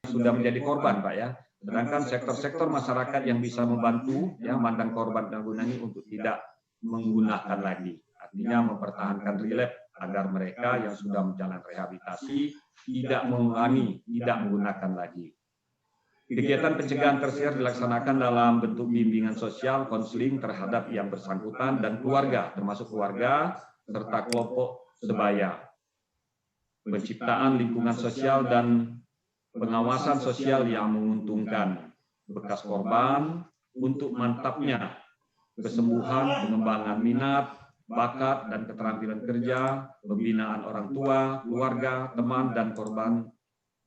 F: sudah menjadi korban, Pak ya. Sedangkan sektor-sektor masyarakat yang bisa membantu ya mantan korban gangguan ini untuk tidak menggunakan lagi. Artinya mempertahankan relapse agar mereka yang sudah menjalani rehabilitasi tidak mengulangi, tidak menggunakan lagi. Kegiatan pencegahan tersier dilaksanakan dalam bentuk bimbingan sosial, konseling terhadap yang bersangkutan dan keluarga, termasuk keluarga serta kelompok sebaya. Penciptaan lingkungan sosial dan pengawasan sosial yang menguntungkan bekas korban untuk mantapnya kesembuhan, pengembangan minat, bakat, dan keterampilan kerja, pembinaan orang tua, keluarga, teman, dan korban,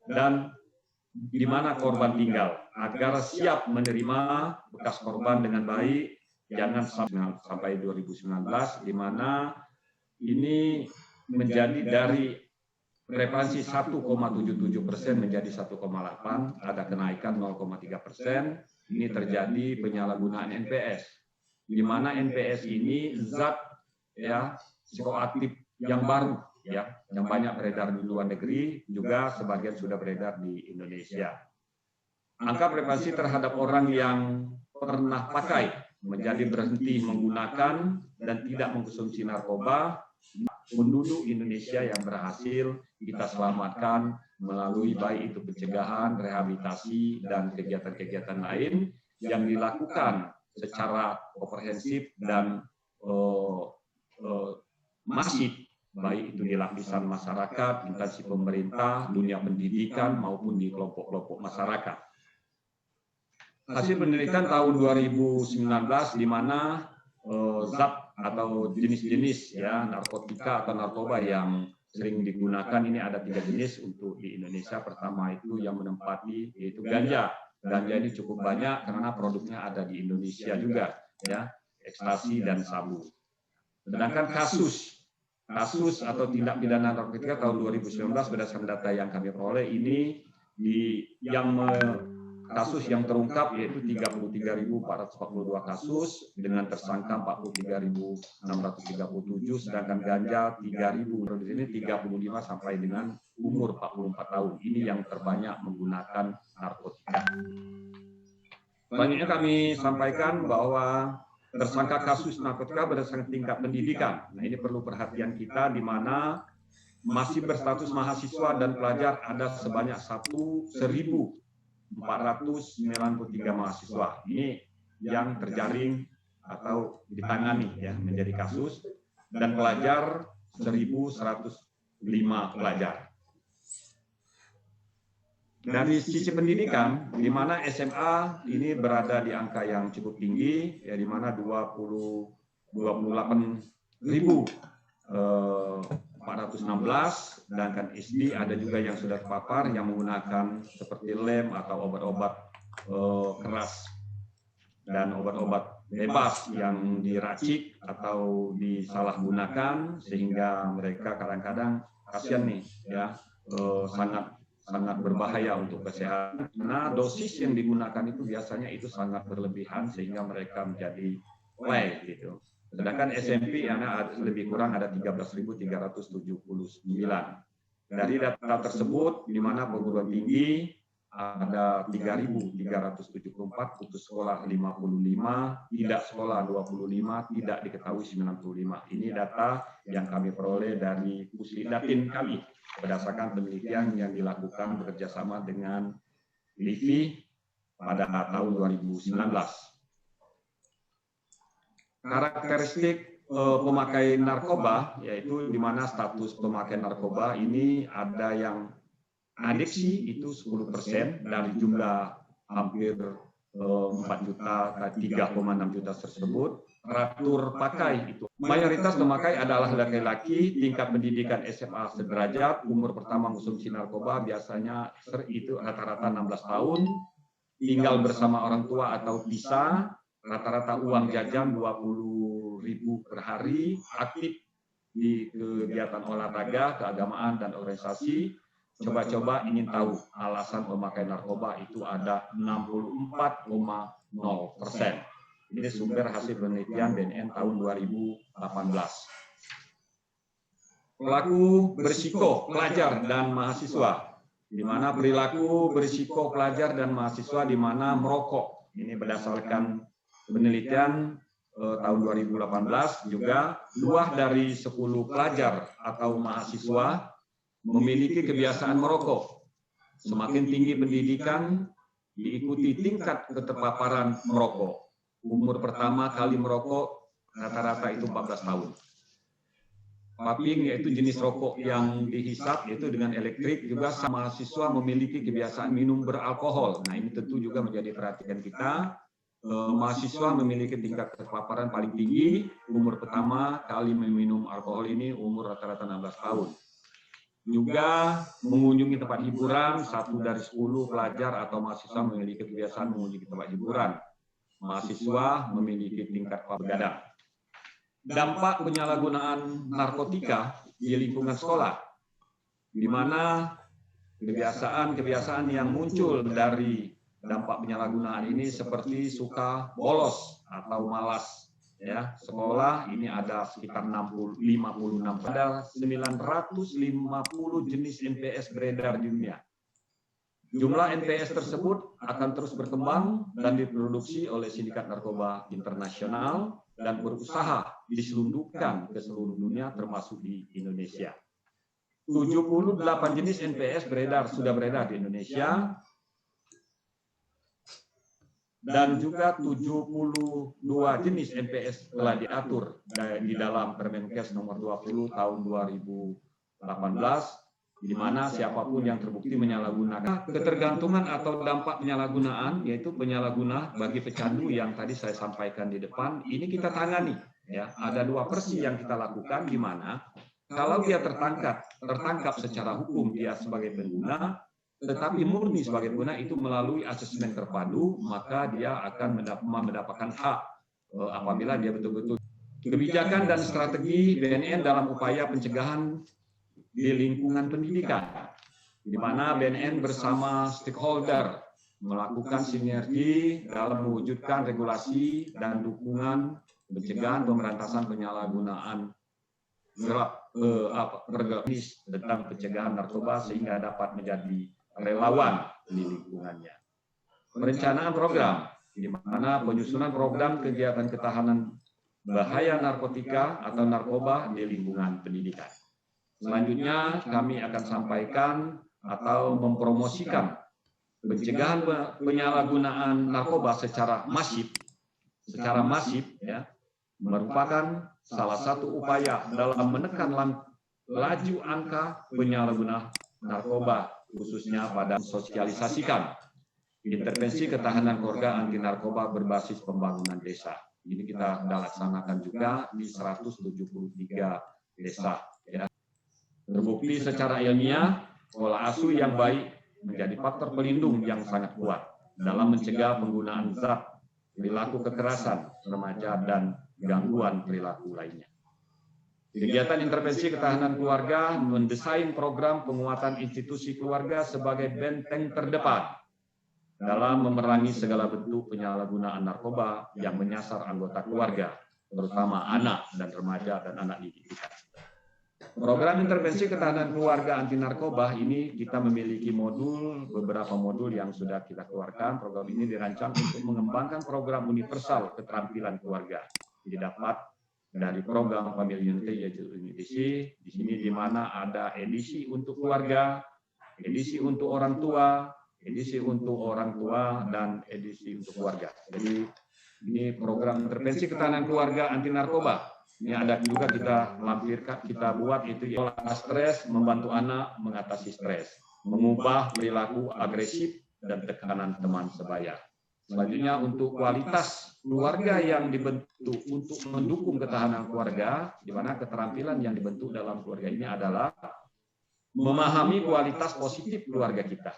F: dan di mana korban tinggal, agar siap menerima bekas korban dengan baik, jangan sampai 2019, di mana ini menjadi dari prevalensi 1,77% menjadi 1,8%, ada kenaikan 0,3%, ini terjadi penyalahgunaan NPS, di mana NPS ini zat ya psikoaktif yang baru, ya, yang banyak beredar di luar negeri, juga sebagian sudah beredar di Indonesia. Angka prevalensi terhadap orang yang pernah pakai menjadi berhenti menggunakan dan tidak mengkonsumsi narkoba, penduduk Indonesia yang berhasil kita selamatkan melalui baik itu pencegahan, rehabilitasi, dan kegiatan-kegiatan lain yang dilakukan secara komprehensif dan masif, baik itu di lapisan masyarakat, instansi pemerintah, dunia pendidikan, maupun di kelompok-kelompok masyarakat. Hasil penelitian tahun 2019 di mana zat atau jenis-jenis ya narkotika atau narkoba yang sering digunakan ini ada 3 jenis untuk di Indonesia. Pertama itu yang menempati yaitu ganja ganja ini cukup banyak karena produknya ada di Indonesia juga, ya, ekstasi dan sabu. Sedangkan kasus atau tindak pidana narkotika tahun 2019 berdasarkan data yang kami peroleh ini kasus yang terungkap yaitu 33.442 kasus dengan tersangka 43.637, sedangkan ganja 3.000, di sini 35 sampai dengan umur 44 tahun. Ini yang terbanyak menggunakan narkotika. Selanjutnya kami sampaikan bahwa tersangka kasus narkotika berdasarkan tingkat pendidikan. Nah, ini perlu perhatian kita di mana masih berstatus mahasiswa dan pelajar ada sebanyak 1.493 mahasiswa. Ini yang terjaring atau ditangani ya menjadi kasus, dan pelajar 1.105 pelajar. Dari sisi pendidikan, di mana SMA ini berada di angka yang cukup tinggi, ya, di mana 28.416, sedangkan SD ada juga yang sudah terpapar yang menggunakan seperti lem atau obat-obat keras dan obat-obat bebas yang diracik atau disalahgunakan, sehingga mereka kadang-kadang kasihan nih, ya, sangat berbahaya untuk kesehatan karena dosis yang digunakan itu biasanya itu sangat berlebihan sehingga mereka menjadi play gitu. Sedangkan SMP lebih kurang ada 13.379. Dari data tersebut di mana perguruan tinggi ada 3.374, putus sekolah 55, tidak sekolah 25, tidak diketahui 95. Ini data yang kami peroleh dari Puslidatin kami berdasarkan penelitian yang dilakukan bekerjasama dengan LIPI pada tahun 2019. Karakteristik pemakai narkoba, yaitu di mana status pemakai narkoba ini ada yang adiksi itu 10% dari jumlah hampir 3,6 juta tersebut. Teratur pakai itu mayoritas pemakai adalah laki-laki, tingkat pendidikan SMA sederajat, umur pertama konsumsi narkoba biasanya itu rata-rata 16 tahun, tinggal bersama orang tua atau pisah, rata-rata uang jajan 20.000 per hari, aktif di kegiatan olahraga, keagamaan, dan organisasi. Coba-coba ingin tahu alasan pemakai narkoba itu ada 64,0%. Ini sumber hasil penelitian BNN tahun 2018. Pelaku berisiko pelajar dan mahasiswa, di mana perilaku berisiko pelajar dan mahasiswa di mana merokok. Ini berdasarkan penelitian tahun 2018 juga 2 dari 10 pelajar atau mahasiswa memiliki kebiasaan merokok. Semakin tinggi pendidikan diikuti tingkat keterpaparan merokok. Umur pertama kali merokok rata-rata itu 14 tahun. Vaping yaitu jenis rokok yang dihisap yaitu dengan elektrik, juga mahasiswa memiliki kebiasaan minum beralkohol. Nah, ini tentu juga menjadi perhatian kita. Mahasiswa memiliki tingkat keterpaparan paling tinggi. Umur pertama kali meminum alkohol ini umur rata-rata 16 tahun. Juga mengunjungi tempat hiburan, 1 dari 10 pelajar atau mahasiswa memiliki kebiasaan mengunjungi tempat hiburan. Mahasiswa memiliki tingkat begadang. Dampak penyalahgunaan narkotika di lingkungan sekolah, di mana kebiasaan-kebiasaan yang muncul dari dampak penyalahgunaan ini seperti suka bolos atau malas. Ya, sekolah ini ada sekitar 56, ada 950 jenis NPS beredar di dunia. Jumlah NPS tersebut akan terus berkembang dan diproduksi oleh sindikat narkoba internasional dan berusaha diselundupkan ke seluruh dunia termasuk di Indonesia. 78 jenis NPS sudah beredar di Indonesia, dan juga 72 jenis NPS telah diatur di dalam Permenkes nomor 20 tahun 2018, di mana siapapun yang terbukti menyalahgunakan. Ketergantungan atau dampak penyalahgunaan, yaitu penyalahguna bagi pecandu yang tadi saya sampaikan di depan, ini kita tangani. Ya, ada 2 versi yang kita lakukan, di mana kalau dia tertangkap secara hukum dia sebagai pengguna, tetapi murni sebagai pengguna itu melalui asesmen terpadu, maka dia akan mendapatkan hak apabila dia betul-betul. Kebijakan dan strategi BNN dalam upaya pencegahan di lingkungan pendidikan, di mana BNN bersama stakeholder melakukan sinergi dalam mewujudkan regulasi dan dukungan pencegahan pemberantasan penyalahgunaan regulasi tentang pencegahan narkoba sehingga dapat menjadi relawan di lingkungannya. Perencanaan program, di mana penyusunan program kegiatan ketahanan bahaya narkotika atau narkoba di lingkungan pendidikan. Selanjutnya kami akan sampaikan atau mempromosikan pencegahan penyalahgunaan narkoba secara masif ya, merupakan salah satu upaya dalam menekan laju angka penyalahgunaan narkoba, khususnya pada sosialisasikan intervensi ketahanan keluarga anti narkoba berbasis pembangunan desa. Ini kita laksanakan juga di 173 desa. Ya. Terbukti secara ilmiah, pola asuh yang baik menjadi faktor pelindung yang sangat kuat dalam mencegah penggunaan zat, perilaku kekerasan remaja, dan gangguan perilaku lainnya. Kegiatan intervensi ketahanan keluarga mendesain program penguatan institusi keluarga sebagai benteng terdepan dalam memerangi segala bentuk penyalahgunaan narkoba yang menyasar anggota keluarga, terutama anak dan remaja dan anak didik. Program intervensi ketahanan keluarga anti narkoba ini kita memiliki beberapa modul yang sudah kita keluarkan. Program ini dirancang untuk mengembangkan program universal keterampilan keluarga. Didapat dari program Family Unity yaitu edisi, di sini di mana ada edisi untuk keluarga, edisi untuk orang tua, edisi untuk orang tua, dan edisi untuk keluarga. Jadi ini program intervensi ketahanan keluarga anti narkoba. Ini ada juga kita lampirkan, kita buat itu olah stres, membantu anak mengatasi stres, mengubah perilaku agresif dan tekanan teman sebaya. Selanjutnya untuk kualitas keluarga yang dibentuk untuk mendukung ketahanan keluarga, di mana keterampilan yang dibentuk dalam keluarga ini adalah memahami kualitas positif keluarga kita,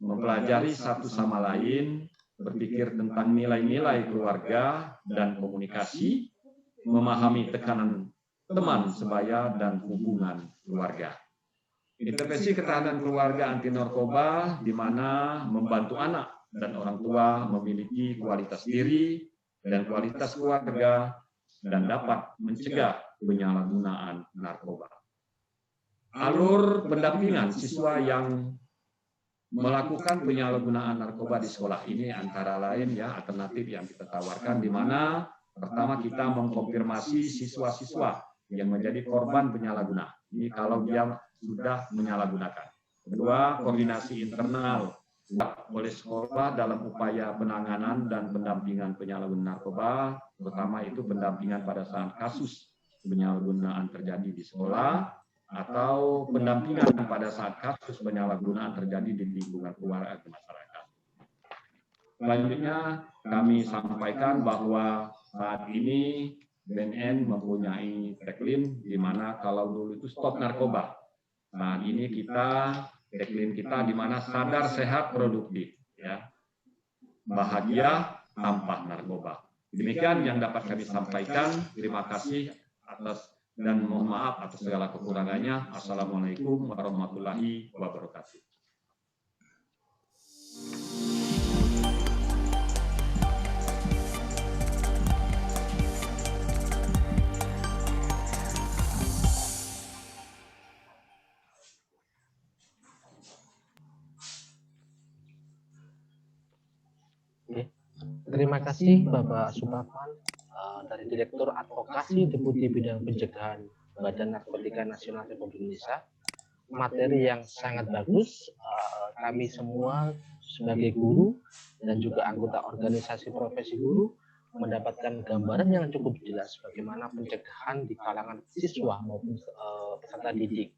F: mempelajari satu sama lain, berpikir tentang nilai-nilai keluarga dan komunikasi, memahami tekanan teman sebaya dan hubungan keluarga. Intervensi ketahanan keluarga anti narkoba di mana membantu anak dan orang tua memiliki kualitas diri dan kualitas keluarga dan dapat mencegah penyalahgunaan narkoba. Alur pendampingan siswa yang melakukan penyalahgunaan narkoba di sekolah ini antara lain ya alternatif yang kita tawarkan, di mana pertama kita mengkonfirmasi siswa-siswa yang menjadi korban penyalahguna. Ini kalau dia sudah menyalahgunakan. Kedua, koordinasi internal oleh sekolah dalam upaya penanganan dan pendampingan penyalahgunaan narkoba, terutama itu pendampingan pada saat kasus penyalahgunaan terjadi di sekolah atau pendampingan pada saat kasus penyalahgunaan terjadi di lingkungan keluarga atau masyarakat. Selanjutnya kami sampaikan bahwa saat ini BNN mempunyai tagline di mana kalau dulu itu stop narkoba. Nah, ini tagline kita di mana sadar sehat produktif, ya. Bahagia tanpa narkoba. Demikian yang dapat kami sampaikan. Terima kasih atas dan mohon maaf atas segala kekurangannya. Assalamualaikum warahmatullahi wabarakatuh.
D: Terima kasih Bapak Suparman dari Direktur Advokasi Deputi Bidang Pencegahan Badan Narkotika Nasional Republik Indonesia. Materi yang sangat bagus. Kami semua sebagai guru dan juga anggota organisasi profesi guru mendapatkan gambaran yang cukup jelas bagaimana pencegahan di kalangan siswa maupun peserta didik.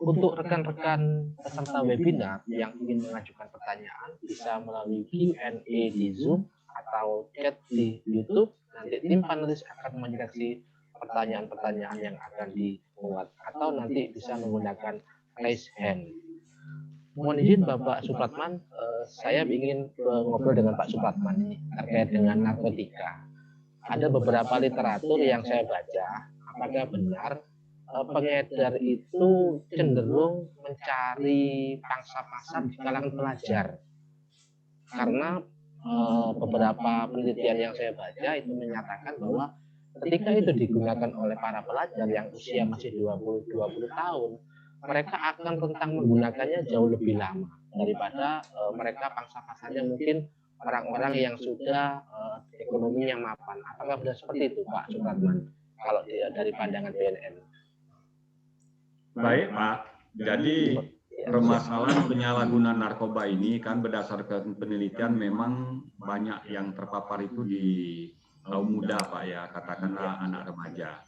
D: Untuk rekan-rekan peserta webinar yang ingin mengajukan pertanyaan bisa melalui Q&A di Zoom atau chat di YouTube. Nanti tim panelis akan menyeleksi pertanyaan-pertanyaan yang akan dibuat, atau nanti bisa menggunakan raise hand. Mohon izin Bapak Supratman, saya ingin ngobrol dengan Pak Supratman ini terkait dengan narkotika. Ada beberapa literatur yang saya baca, apakah benar pengedar itu cenderung mencari pangsa pasar di kalangan pelajar? Karena beberapa penelitian yang saya baca itu menyatakan bahwa ketika itu digunakan oleh para pelajar yang usia masih 20 tahun, mereka akan rentang menggunakannya jauh lebih lama daripada mereka pangsa pasarnya mungkin orang-orang yang sudah ekonominya mapan. Apakah benar seperti itu Pak Supratman kalau dari pandangan BNN?
F: Baik Pak, jadi permasalahan penyalahgunaan narkoba ini kan berdasarkan penelitian memang banyak yang terpapar itu di kaum muda Pak ya, katakanlah anak remaja.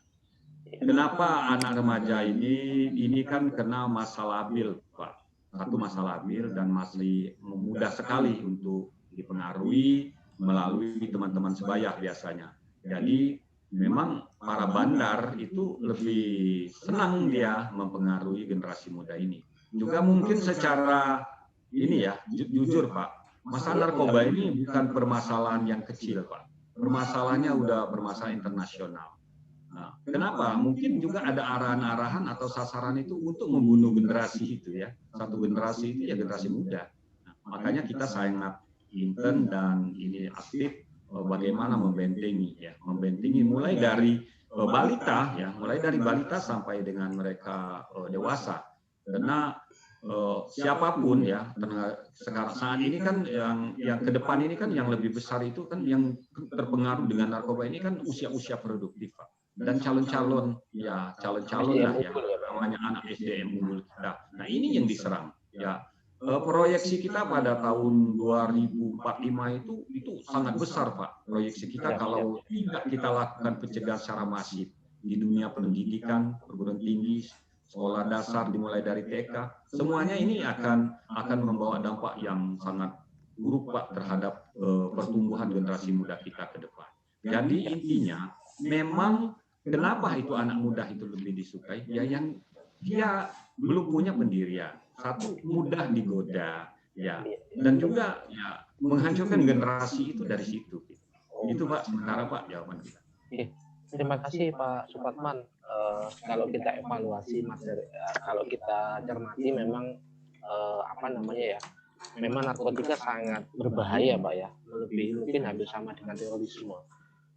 F: Kenapa anak remaja ini kan kena masa labil Pak, satu masa labil dan masih mudah sekali untuk dipengaruhi melalui teman-teman sebaya biasanya. Jadi memang para bandar itu lebih senang dia mempengaruhi generasi muda ini. Juga mungkin secara ini ya, jujur Pak, masalah narkoba ini bukan permasalahan yang kecil Pak. Permasalahannya udah permasalahan internasional. Nah, kenapa? Mungkin juga ada arahan-arahan atau sasaran itu untuk membunuh generasi itu ya. Satu generasi itu ya generasi muda. Nah, makanya kita sangat intens dan ini aktif bagaimana membentengi ya, membentengi mulai dari balita ya, mulai dari balita sampai dengan mereka dewasa. Karena siapapun ya, sekarang saat ini kan yang ke depan ini kan yang lebih besar itu kan yang terpengaruh dengan narkoba ini kan usia-usia produktif Pak. Dan calon-calon ya, calon-calon lah ya, namanya anak SDM unggul kita. Nah ini yang diserang ya. Proyeksi kita pada tahun 2045 itu sangat besar Pak. Proyeksi kita kalau tidak kita lakukan pencegahan secara masif di dunia pendidikan, perguruan tinggi, sekolah dasar dimulai dari TK, semuanya ini akan membawa dampak yang sangat buruk Pak terhadap pertumbuhan generasi muda kita ke depan. Jadi intinya memang kenapa itu anak muda itu lebih disukai? Ya yang dia belum punya pendirian. Satu, mudah digoda, ya, dan juga ya menghancurkan generasi itu dari situ. Itu Pak, sementara Pak jawaban kita.
D: Terima kasih Pak Supratman. Kalau kita evaluasi materi, kalau kita cermati memang apa namanya ya, memang narkotika sangat berbahaya Pak ya, lebih mungkin hampir sama dengan terorisme.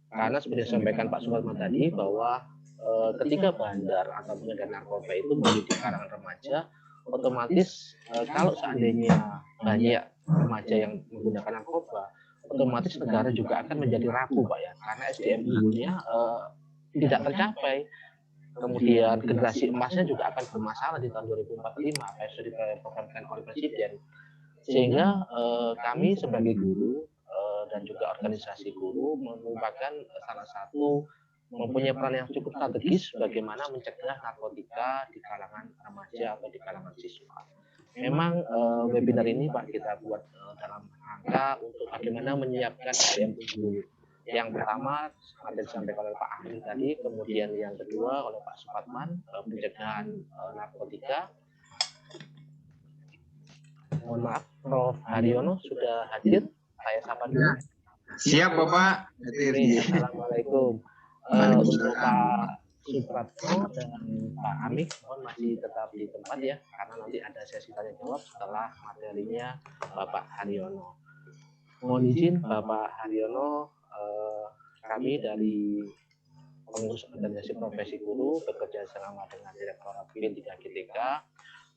D: Karena seperti disampaikan Pak Supratman tadi bahwa ketika bandar atau pengedar narkoba itu menjadi di kalangan remaja, otomatis kalau seandainya banyak remaja yang menggunakan narkoba, otomatis negara juga akan menjadi rapuh Pak ya, karena SDM unggulnya tidak tercapai. Kemudian generasi emasnya juga akan bermasalah di tahun 2045 apa yang sudah diprogramkan oleh Presiden. Sehingga kami sebagai guru dan juga organisasi guru merupakan salah satu mempunyai peran yang cukup strategis bagaimana mencegah narkotika di kalangan remaja atau di kalangan siswa. Memang webinar ini Pak kita buat dalam rangka untuk bagaimana menyiapkan SDM unggul. Yang pertama ada disampaikan oleh Pak Ahli tadi, kemudian yang kedua oleh Pak Supratman pencegahan narkotika. Mohon maaf, Prof. Haryono sudah hadir. Saya sapa dulu.
G: Siap Bapak.
D: Assalamualaikum. Untuk Pak Supratman dan Pak Amik mohon masih tetap di tempat ya, karena nanti ada sesi tanya jawab setelah materinya Bapak Haryono. Mohon izin Bapak Haryono, kami dari pengurus organisasi profesi guru bekerja sama dengan Direktorat PIN 3 GTK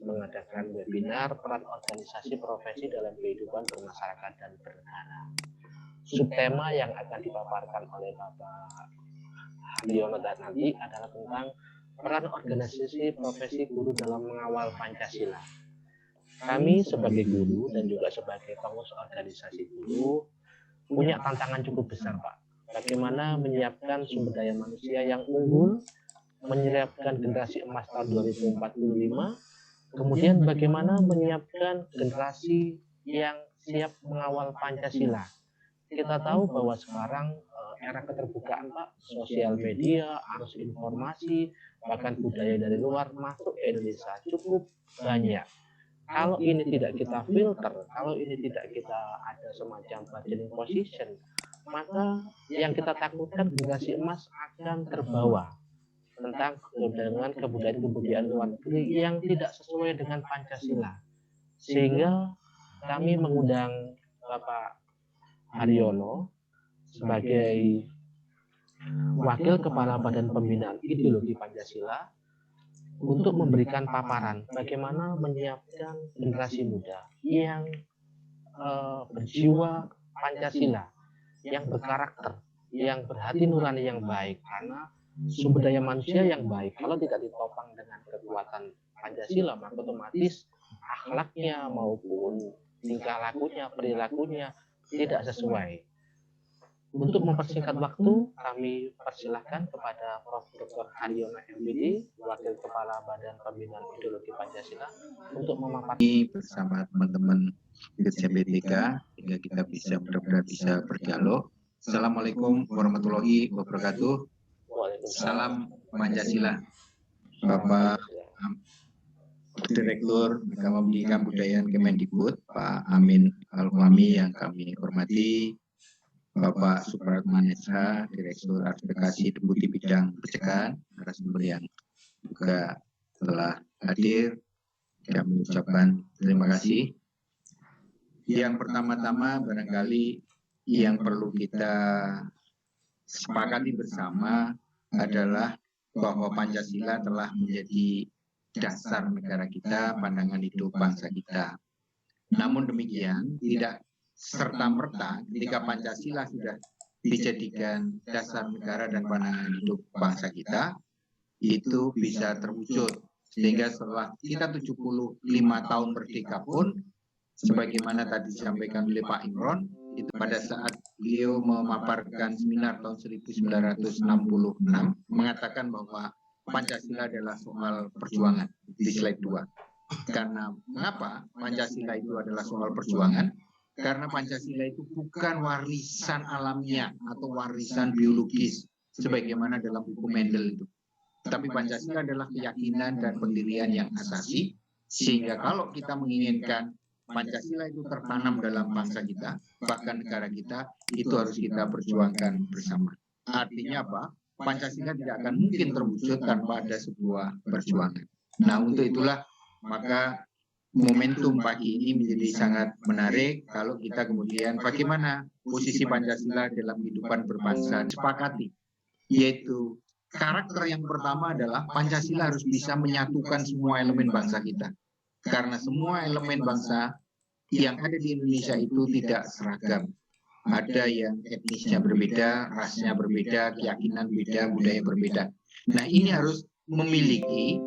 D: mengadakan webinar peran organisasi profesi dalam kehidupan bermasyarakat dan bernegara. Subtema yang akan dipaparkan oleh Bapak Haryono nanti adalah tentang peran organisasi profesi guru dalam mengawal Pancasila. Kami sebagai guru dan juga sebagai pengurus organisasi guru punya tantangan cukup besar Pak. Bagaimana menyiapkan sumber daya manusia yang unggul, menyiapkan generasi emas tahun 2045, kemudian bagaimana menyiapkan generasi yang siap mengawal Pancasila. Kita tahu bahwa sekarang era keterbukaan Pak, sosial media, arus informasi, bahkan budaya dari luar masuk ke Indonesia cukup banyak. Kalau ini tidak kita filter, kalau ini tidak kita ada semacam bargaining position, maka yang kita takutkan generasi emas akan terbawa tentang dengan kebudayaan luar negeri yang tidak sesuai dengan Pancasila. Sehingga kami mengundang Bapak Haryono sebagai Wakil Kepala Badan Pembinaan Ideologi Pancasila untuk memberikan paparan bagaimana menyiapkan generasi muda yang berjiwa Pancasila, yang berkarakter, yang berhati nurani yang baik, karena sumber daya manusia yang baik kalau tidak ditopang dengan kekuatan Pancasila maka otomatis akhlaknya maupun tingkah lakunya, perilakunya tidak sesuai. Untuk mempersingkat waktu, kami persilahkan kepada Prof. Dr. Haryono MPD, Wakil Kepala Badan Pembinaan Ideologi Pancasila, untuk memaparkan
G: bersama teman-teman CBTK hingga kita bisa benar-benar bisa berdialog. Assalamualaikum warahmatullahi wabarakatuh. Salam Pancasila. Bapak Direktur Agama Pendidikan Kebudayaan Kemendikbud, Pak Amin Al-Fahmi yang kami hormati, Bapak Supratman SH, Direktur Advokasi Deputi Bidang Pencegahan, narasumber yang juga telah hadir, kami ucapkan terima kasih. Yang pertama-tama barangkali yang perlu kita sepakati bersama adalah bahwa Pancasila telah menjadi dasar negara kita, pandangan hidup bangsa kita. Namun demikian, tidak serta-merta ketika Pancasila sudah dijadikan dasar negara dan pandangan hidup bangsa kita, itu bisa terwujud. Sehingga setelah kita 75 tahun merdeka pun, sebagaimana tadi disampaikan oleh Pak Imron, itu pada saat beliau memaparkan seminar tahun 1966, mengatakan bahwa Pancasila adalah soal perjuangan, di slide 2. Karena mengapa Pancasila itu adalah soal perjuangan? Karena Pancasila itu bukan warisan alamiah atau warisan biologis sebagaimana dalam buku Mendel itu. Tapi Pancasila adalah keyakinan dan pendirian yang asasi, sehingga kalau kita menginginkan Pancasila itu tertanam dalam bangsa kita, bahkan negara kita, itu harus kita perjuangkan bersama. Artinya apa? Pancasila tidak akan mungkin terwujud tanpa ada sebuah perjuangan. Nah, untuk itulah maka momentum pagi ini menjadi sangat menarik kalau kita kemudian bagaimana posisi Pancasila dalam kehidupan berbangsa disepakati, yaitu karakter yang pertama adalah Pancasila harus bisa menyatukan semua elemen bangsa kita. Karena semua elemen bangsa yang ada di Indonesia itu tidak seragam. Ada yang etnisnya berbeda, rasnya berbeda, keyakinan beda, budaya berbeda. Nah, ini harus memiliki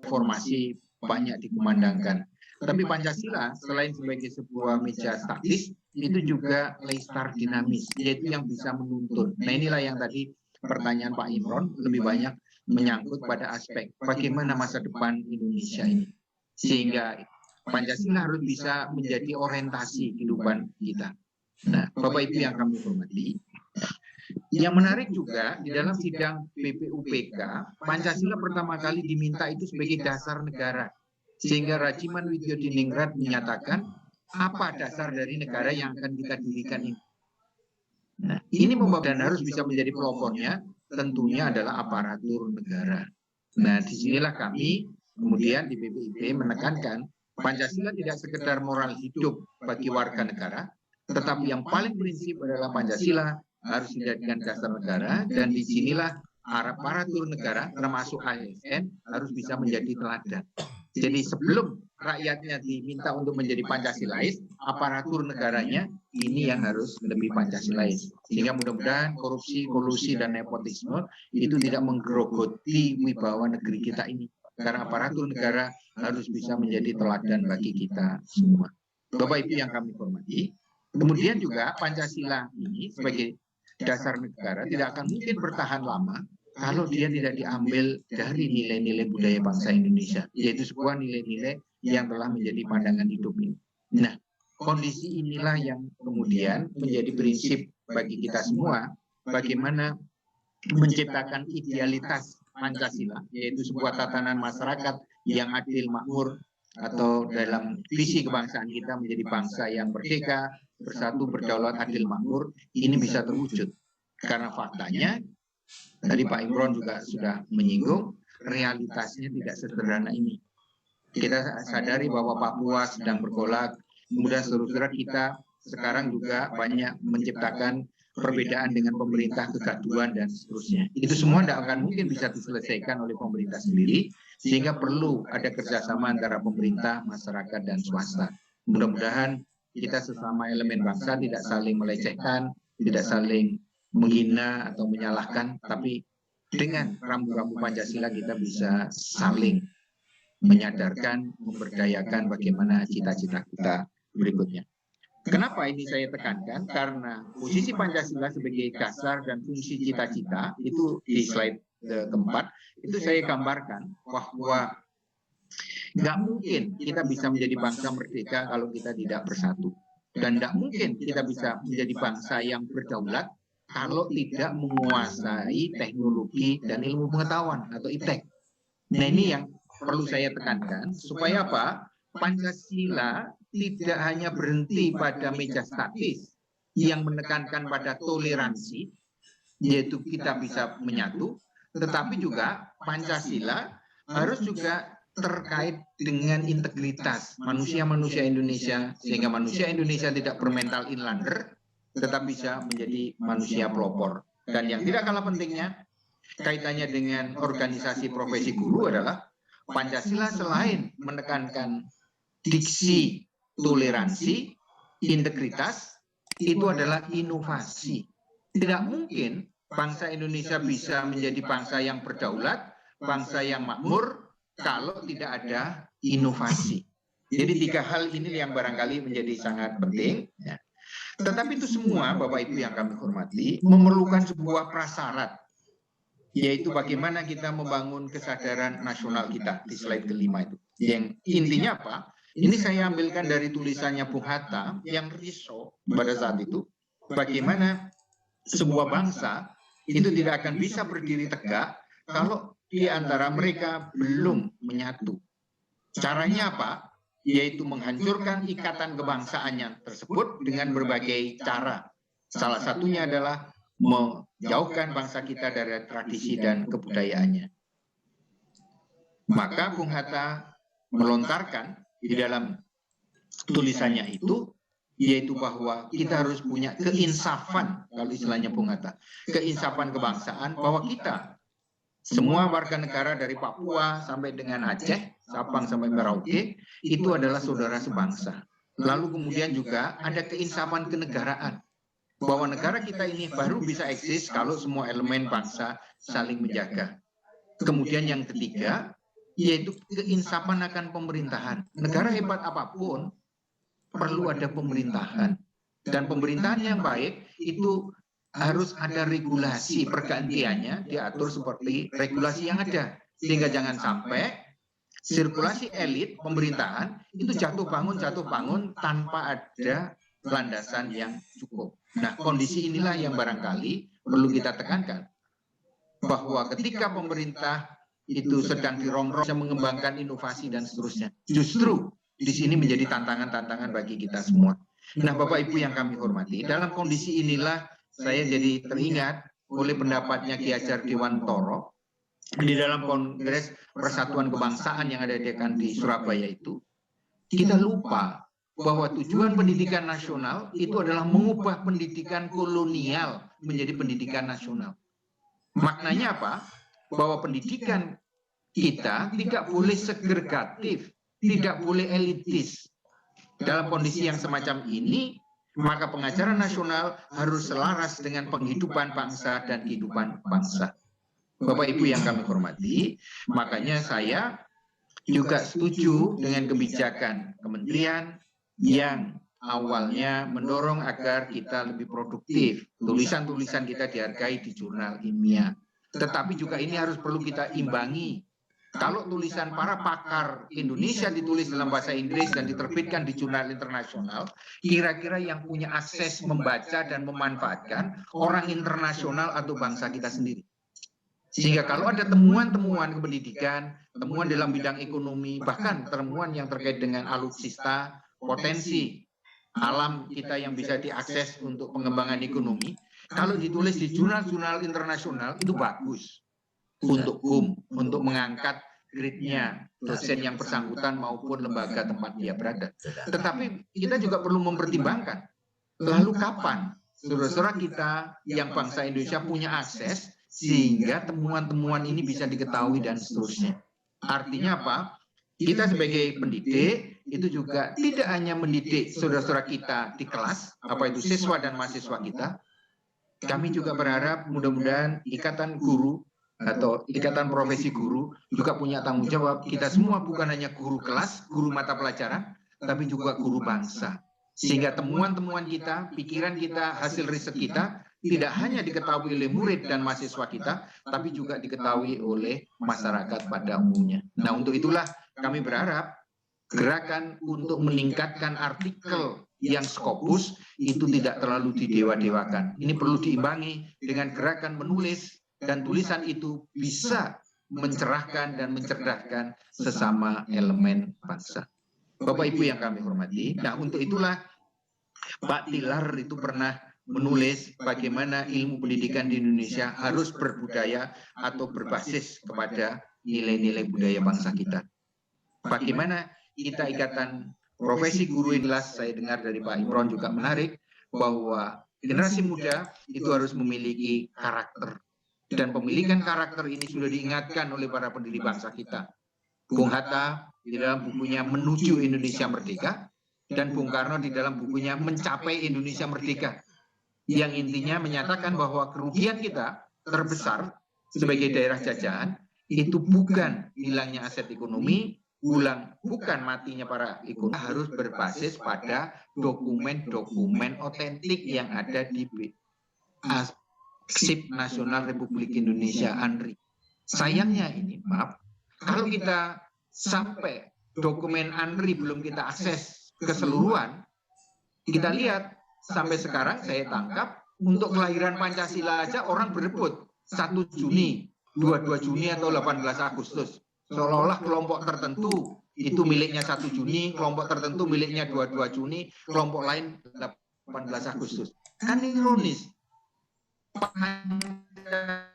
G: formasi banyak dikumandangkan. Tapi Pancasila selain sebagai sebuah meja statis, itu juga lestar dinamis, yaitu yang bisa menuntun. Nah, inilah yang tadi pertanyaan Pak Imron lebih banyak menyangkut pada aspek bagaimana masa depan Indonesia ini. Sehingga Pancasila harus bisa menjadi orientasi kehidupan kita. Nah, Bapak Ibu yang kami hormati, yang menarik juga di dalam sidang BPUPK, Pancasila pertama kali diminta itu sebagai dasar negara. Sehingga Rajiman Widyodiningrat menyatakan, apa dasar dari negara yang akan kita dirikan ini? Nah, ini dan harus bisa menjadi pelopornya, tentunya adalah aparatur negara. Nah, disinilah kami kemudian di BPIP menekankan, Pancasila tidak sekedar moral hidup bagi warga negara, tetapi yang paling prinsip adalah Pancasila harus dijadikan dasar negara, dan disinilah aparatur negara termasuk ASN harus bisa menjadi teladan. Jadi sebelum rakyatnya diminta untuk menjadi Pancasilais, aparatur negaranya ini yang harus lebih Pancasilais. Sehingga mudah-mudahan korupsi, kolusi, dan nepotisme itu tidak menggerogoti wibawa negeri kita ini. Karena aparatur negara harus bisa menjadi teladan bagi kita semua. Bapak Ibu yang kami hormati, kemudian juga Pancasila ini sebagai dasar negara tidak akan mungkin bertahan lama kalau dia tidak diambil dari nilai-nilai budaya bangsa Indonesia, yaitu sebuah nilai-nilai yang telah menjadi pandangan hidup ini. Nah, kondisi inilah yang kemudian menjadi prinsip bagi kita semua bagaimana menciptakan idealitas Pancasila, yaitu sebuah tatanan masyarakat yang adil, makmur, atau dalam visi kebangsaan kita menjadi bangsa yang merdeka, bersatu, berdaulat, adil, makmur, ini bisa terwujud. Karena faktanya, tadi Pak Imron juga sudah menyinggung, realitasnya tidak sederhana ini. Kita sadari bahwa Papua sedang bergolak, kemudian saudara-saudara kita sekarang juga banyak menciptakan perbedaan dengan pemerintah, kegaduhan, dan seterusnya. Itu semua tidak akan mungkin bisa diselesaikan oleh pemerintah sendiri, sehingga perlu ada kerjasama antara pemerintah, masyarakat, dan swasta. Mudah-mudahan kita sesama elemen bangsa tidak saling melecehkan, tidak saling menghina atau menyalahkan, tapi dengan rambu-rambu Pancasila kita bisa saling menyadarkan, memberdayakan bagaimana cita-cita kita berikutnya. Kenapa ini saya tekankan? Karena posisi Pancasila sebagai dasar dan fungsi cita-cita, itu di slide keempat, itu saya gambarkan bahwa nggak mungkin kita bisa menjadi bangsa merdeka kalau kita tidak bersatu. Dan nggak mungkin kita bisa menjadi bangsa yang berdaulat kalau tidak menguasai teknologi dan ilmu pengetahuan atau iptek. Nah ini yang perlu saya tekankan, supaya apa? Pancasila tidak hanya berhenti pada meja statis yang menekankan pada toleransi, yaitu kita bisa menyatu, tetapi juga Pancasila harus juga terkait dengan integritas manusia-manusia Indonesia, sehingga manusia Indonesia tidak bermental inlander, tetap bisa menjadi manusia pelopor. Dan yang tidak kalah pentingnya, kaitannya dengan organisasi profesi guru adalah Pancasila selain menekankan diksi, toleransi, integritas, itu adalah inovasi. Tidak mungkin bangsa Indonesia bisa menjadi bangsa yang berdaulat, bangsa yang makmur, kalau tidak ada inovasi. Jadi 3 hal ini yang barangkali menjadi sangat penting. Ya. Tetapi itu semua, Bapak Ibu yang kami hormati, memerlukan sebuah prasyarat, yaitu bagaimana kita membangun kesadaran nasional kita di slide kelima itu. Yang intinya apa? Ini saya ambilkan dari tulisannya Bung Hatta yang risau pada saat itu, bagaimana sebuah bangsa itu tidak akan bisa berdiri tegak kalau di antara mereka belum menyatu. Caranya apa? Yaitu menghancurkan ikatan kebangsaannya tersebut dengan berbagai cara. Salah satunya adalah menjauhkan bangsa kita dari tradisi dan kebudayaannya. Maka Bung Hatta melontarkan di dalam tulisannya itu, yaitu bahwa kita harus punya keinsafan, kalau istilahnya Bung Hatta, keinsafan kebangsaan, bahwa kita semua warga negara dari Papua sampai dengan Aceh, Sabang sampai Merauke, itu adalah saudara sebangsa. Lalu kemudian juga ada keinsafan kenegaraan, bahwa negara kita ini baru bisa eksis kalau semua elemen bangsa saling menjaga. Kemudian yang ketiga, yaitu keinsafan akan pemerintahan. Negara hebat apapun perlu ada pemerintahan, dan pemerintahan yang baik itu harus ada regulasi, pergantiannya diatur seperti regulasi yang ada, sehingga jangan sampai sirkulasi elit pemerintahan itu jatuh bangun tanpa ada landasan yang cukup. Nah, kondisi inilah yang barangkali perlu kita tekankan, bahwa ketika pemerintah itu sedang dirongrong mengembangkan inovasi dan seterusnya, justru di sini menjadi tantangan-tantangan bagi kita semua. Nah, Bapak Ibu yang kami hormati, dalam kondisi inilah saya jadi teringat oleh pendapatnya Ki Hajar Dewantoro di dalam Kongres Persatuan Kebangsaan yang ada di Surabaya itu. Kita lupa bahwa tujuan pendidikan nasional itu adalah mengubah pendidikan kolonial menjadi pendidikan nasional. Maknanya apa? Bahwa pendidikan kita tidak boleh segregatif, tidak boleh elitis. Dalam kondisi yang semacam ini, maka pengajaran nasional harus selaras dengan penghidupan bangsa dan kehidupan bangsa. Bapak Ibu yang kami hormati, makanya saya juga setuju dengan kebijakan kementerian yang awalnya mendorong agar kita lebih produktif. Tulisan-tulisan kita dihargai di jurnal ilmiah. Tetapi juga ini harus perlu kita imbangi Kalau tulisan para pakar Indonesia ditulis dalam bahasa Inggris dan diterbitkan di jurnal internasional, kira-kira yang punya akses membaca dan memanfaatkan orang internasional atau bangsa kita sendiri. Sehingga kalau ada temuan-temuan pendidikan, temuan dalam bidang ekonomi, bahkan temuan yang terkait dengan alutsista, potensi alam kita yang bisa diakses untuk pengembangan ekonomi, kalau ditulis di jurnal-jurnal internasional itu bagus untuk untuk mengangkat grade-nya dosen yang bersangkutan maupun lembaga tempat dia berada. Tetapi kita juga perlu mempertimbangkan, lalu kapan saudara-saudara kita yang bangsa Indonesia punya akses sehingga temuan-temuan ini bisa diketahui dan seterusnya. Artinya apa? Kita sebagai pendidik itu juga tidak hanya mendidik saudara-saudara kita di kelas, apa itu siswa dan mahasiswa kita. Kami juga berharap mudah-mudahan ikatan guru atau ikatan profesi guru juga punya tanggung jawab. Kita semua bukan hanya guru kelas, guru mata pelajaran, tapi juga guru bangsa. Sehingga temuan-temuan kita, pikiran kita, hasil riset kita tidak hanya diketahui oleh murid dan mahasiswa kita, tapi juga diketahui oleh masyarakat pada umumnya. Nah, untuk itulah kami berharap gerakan untuk meningkatkan artikel yang skopus itu tidak terlalu didewa-dewakan. Ini perlu diimbangi dengan gerakan menulis, dan tulisan itu bisa mencerahkan dan mencerdaskan sesama elemen bangsa. Bapak Ibu yang kami hormati, nah untuk itulah Pak Tilar itu pernah menulis bagaimana ilmu pendidikan di Indonesia harus berbudaya atau berbasis kepada nilai-nilai budaya bangsa kita. Bagaimana kita ikatan profesi guru ini, saya dengar dari Pak Imron juga menarik, bahwa generasi muda itu harus memiliki karakter. Dan pemilikan karakter ini sudah diingatkan oleh para pendiri bangsa kita. Bung Hatta di dalam bukunya Menuju Indonesia Merdeka, dan Bung Karno di dalam bukunya Mencapai Indonesia Merdeka, yang intinya menyatakan bahwa kerugian kita terbesar sebagai daerah jajahan itu bukan hilangnya aset ekonomi, bukan matinya para ekonomi, harus berbasis pada dokumen-dokumen otentik yang ada di Arsip Nasional Republik Indonesia ANRI. Sayangnya ini, maaf, kalau kita sampai dokumen ANRI belum kita akses keseluruhan, kita lihat sampai sekarang saya tangkap untuk kelahiran Pancasila aja orang berebut 1 Juni, 22 Juni atau 18 Agustus. Seolah-olah kelompok tertentu itu miliknya 1 Juni, kelompok tertentu miliknya 22 Juni, kelompok lain 18 Agustus. Kan ironis. Pancasila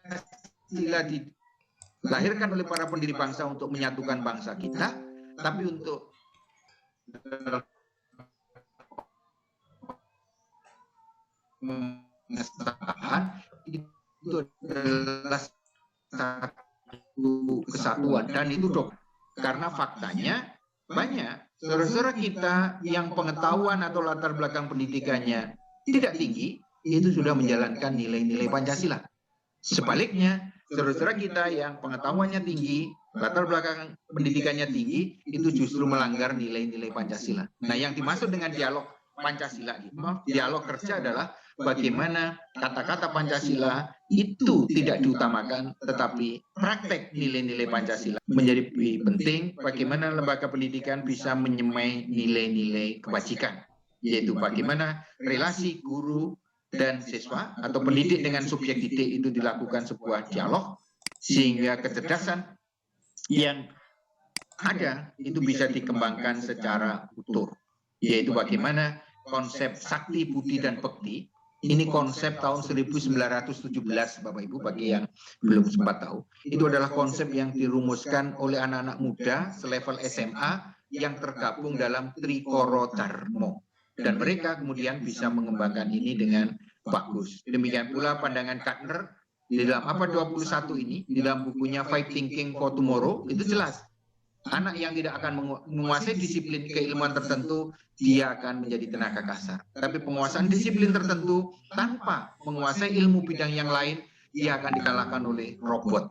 G: dilahirkan oleh para pendiri bangsa untuk menyatukan bangsa kita, tapi untuk mengesahkan itu adalah satu kesatuan, dan itu karena faktanya banyak saudara-saudara kita yang pengetahuan atau latar belakang pendidikannya tidak tinggi itu sudah menjalankan nilai-nilai Pancasila. Sebaliknya, saudara-saudara kita yang pengetahuannya tinggi, latar belakang pendidikannya tinggi, itu justru melanggar nilai-nilai Pancasila. Nah, yang dimaksud dengan dialog Pancasila dialog kerja adalah bagaimana kata-kata Pancasila itu tidak diutamakan, tetapi praktek nilai-nilai Pancasila menjadi penting. Bagaimana lembaga pendidikan bisa menyemai nilai-nilai kebajikan, yaitu bagaimana relasi guru dan siswa atau pendidik dengan subjek didik itu dilakukan sebuah dialog, sehingga kecerdasan yang ada itu bisa dikembangkan secara utuh, yaitu bagaimana konsep sakti, budi, dan bekti. Ini konsep tahun 1917, Bapak Ibu, bagi yang belum sempat tahu. Itu adalah konsep yang dirumuskan oleh anak-anak muda selevel SMA yang tergabung dalam Trikoro Dharma. Dan mereka kemudian bisa mengembangkan ini dengan bagus. Demikian pula pandangan Gardner di dalam abad 21 ini, di dalam bukunya Five Thinking for Tomorrow, itu jelas. Anak yang tidak akan menguasai disiplin keilmuan tertentu, dia akan menjadi tenaga kasar. Tapi penguasaan disiplin tertentu tanpa menguasai ilmu bidang yang lain, dia akan dikalahkan oleh robot.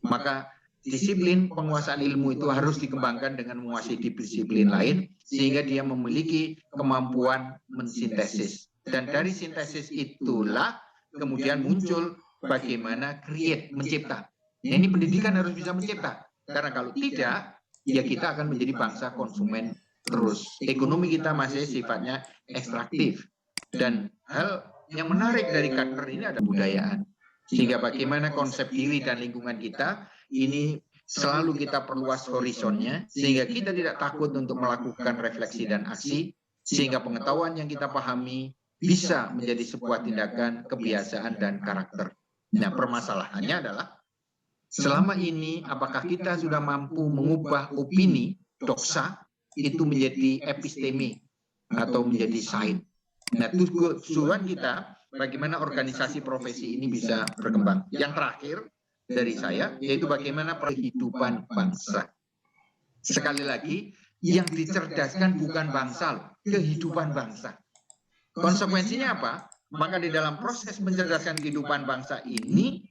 G: Maka disiplin penguasaan ilmu itu harus dikembangkan dengan menguasai disiplin lain, sehingga dia memiliki kemampuan mensintesis. Dan dari sintesis itulah kemudian muncul bagaimana create, mencipta. Nah, ini pendidikan harus bisa mencipta. Karena kalau tidak, ya kita akan menjadi bangsa konsumen terus. Ekonomi kita masih sifatnya ekstraktif. Dan hal yang menarik dari Carter ini adalah budayaan. Sehingga bagaimana konsep diri dan lingkungan kita ini selalu kita perluas horizonnya, sehingga kita tidak takut untuk melakukan refleksi dan aksi, sehingga pengetahuan yang kita pahami bisa menjadi sebuah tindakan, kebiasaan, dan karakter. Nah, permasalahannya adalah selama ini apakah kita sudah mampu mengubah opini, doksa, itu menjadi episteme atau menjadi sains. Nah, tujuan kita bagaimana organisasi profesi ini bisa berkembang. Yang terakhir dari saya yaitu bagaimana kehidupan bangsa. Sekali lagi, yang dicerdaskan bukan bangsa, kehidupan bangsa. Konsekuensinya apa? Maka di dalam proses mencerdaskan kehidupan bangsa ini,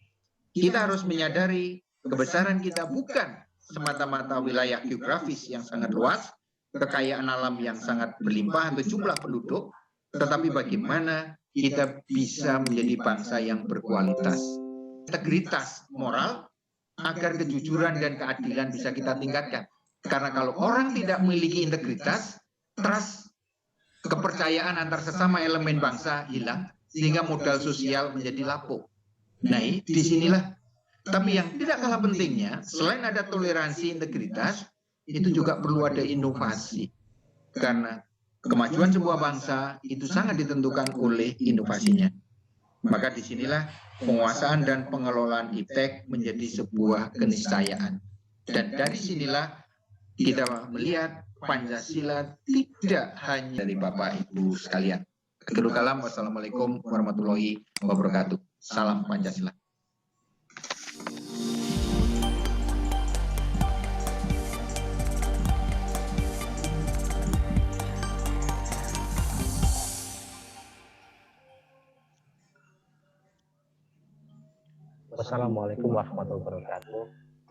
G: kita harus menyadari kebesaran kita bukan semata-mata wilayah geografis yang sangat luas, kekayaan alam yang sangat berlimpah atau jumlah penduduk, tetapi bagaimana kita bisa menjadi bangsa yang berkualitas. Integritas moral agar kejujuran dan keadilan bisa kita tingkatkan. Karena kalau orang tidak memiliki integritas, trust, kepercayaan antar sesama elemen bangsa hilang, sehingga modal sosial menjadi lapuk. Nah, disinilah. Tapi yang tidak kalah pentingnya, selain ada toleransi integritas, itu juga perlu ada inovasi. Karena kemajuan sebuah bangsa itu sangat ditentukan oleh inovasinya. Maka disinilah penguasaan dan pengelolaan iptek menjadi sebuah keniscayaan. Dan dari sinilah kita melihat Pancasila tidak hanya dari Bapak Ibu sekalian. Akhirul kalam, wassalamualaikum warahmatullahi wabarakatuh. Salam Pancasila.
D: Wassalamualaikum warahmatullahi wabarakatuh.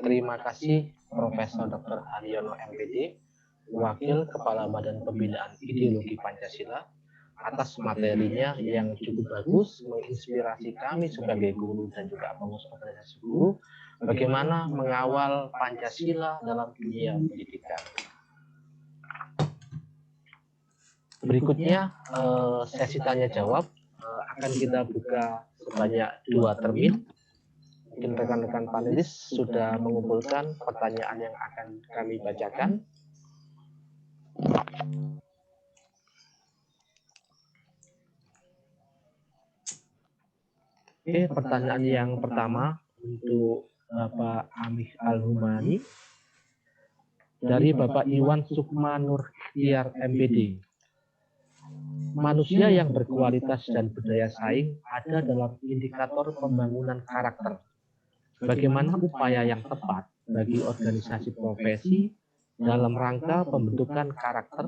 D: Terima kasih Profesor Dr. Haryono MPD, Wakil Kepala Badan Pembinaan Ideologi Pancasila, atas materinya yang cukup bagus, menginspirasi kami sebagai guru dan juga pengurus organisasi guru, bagaimana mengawal Pancasila dalam dunia pendidikan. Berikutnya sesi tanya jawab akan kita buka sebanyak 2 termin. Mungkin rekan-rekan panelis sudah mengumpulkan pertanyaan yang akan kami bacakan. Oke, pertanyaan yang pertama untuk Bapak Amih Al-Humani dari Bapak Iwan Sukma Nurtiar MPD. Manusia yang berkualitas dan berdaya saing ada dalam indikator pembangunan karakter. Bagaimana upaya yang tepat bagi organisasi profesi dalam rangka pembentukan karakter,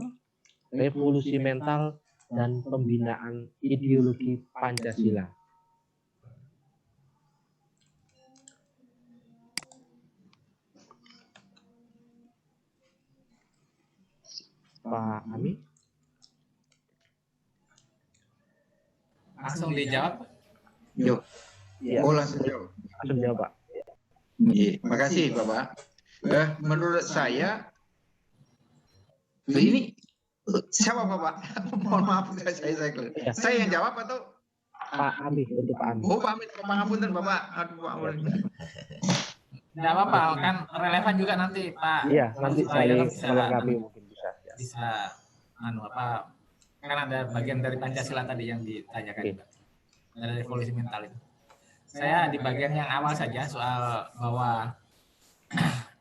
D: revolusi mental, dan pembinaan ideologi Pancasila? Pak Ami?
E: Langsung dijawab.
G: Yuk,
D: Ya,
G: langsung jawab.
D: langsung jawab, Pak.
G: Iya, makasih Bapak. Menurut saya ini siapa Bapak? Mohon maaf saya keliru.
D: Ya.
G: Saya yang jawab atau
D: Pak Ami, untuk Pak Ami.
G: Oh, Pak Amin, pangapunten Bapak. Aduh, Pak Amin.
E: Tidak apa-apa, kan relevan juga nanti Pak.
D: Iya, nanti
E: Supaya
D: saya melengkapi mungkin bisa. Ya.
E: bisa kan ada bagian dari Pancasila tadi yang ditanyakan juga. Dari revolusi mental itu. Saya di bagian yang awal saja soal bahwa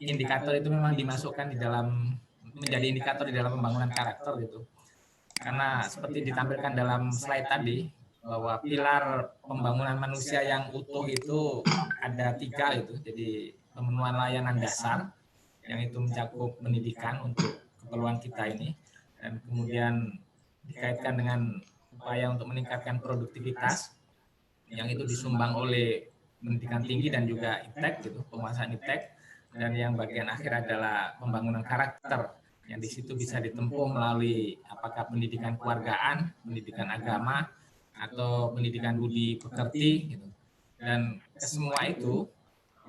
E: indikator itu memang dimasukkan di dalam menjadi indikator di dalam pembangunan karakter gitu. Karena seperti ditampilkan dalam slide tadi bahwa pilar pembangunan manusia yang utuh itu ada 3 itu. Jadi pemenuhan layanan dasar yang itu mencakup pendidikan untuk keperluan kita ini, dan kemudian dikaitkan dengan upaya untuk meningkatkan produktivitas yang itu disumbang oleh pendidikan tinggi dan juga iptek gitu, penguasaan iptek, dan yang bagian akhir adalah pembangunan karakter yang di situ bisa ditempuh melalui apakah pendidikan keluargaan, pendidikan agama, atau pendidikan budi pekerti gitu. Dan semua itu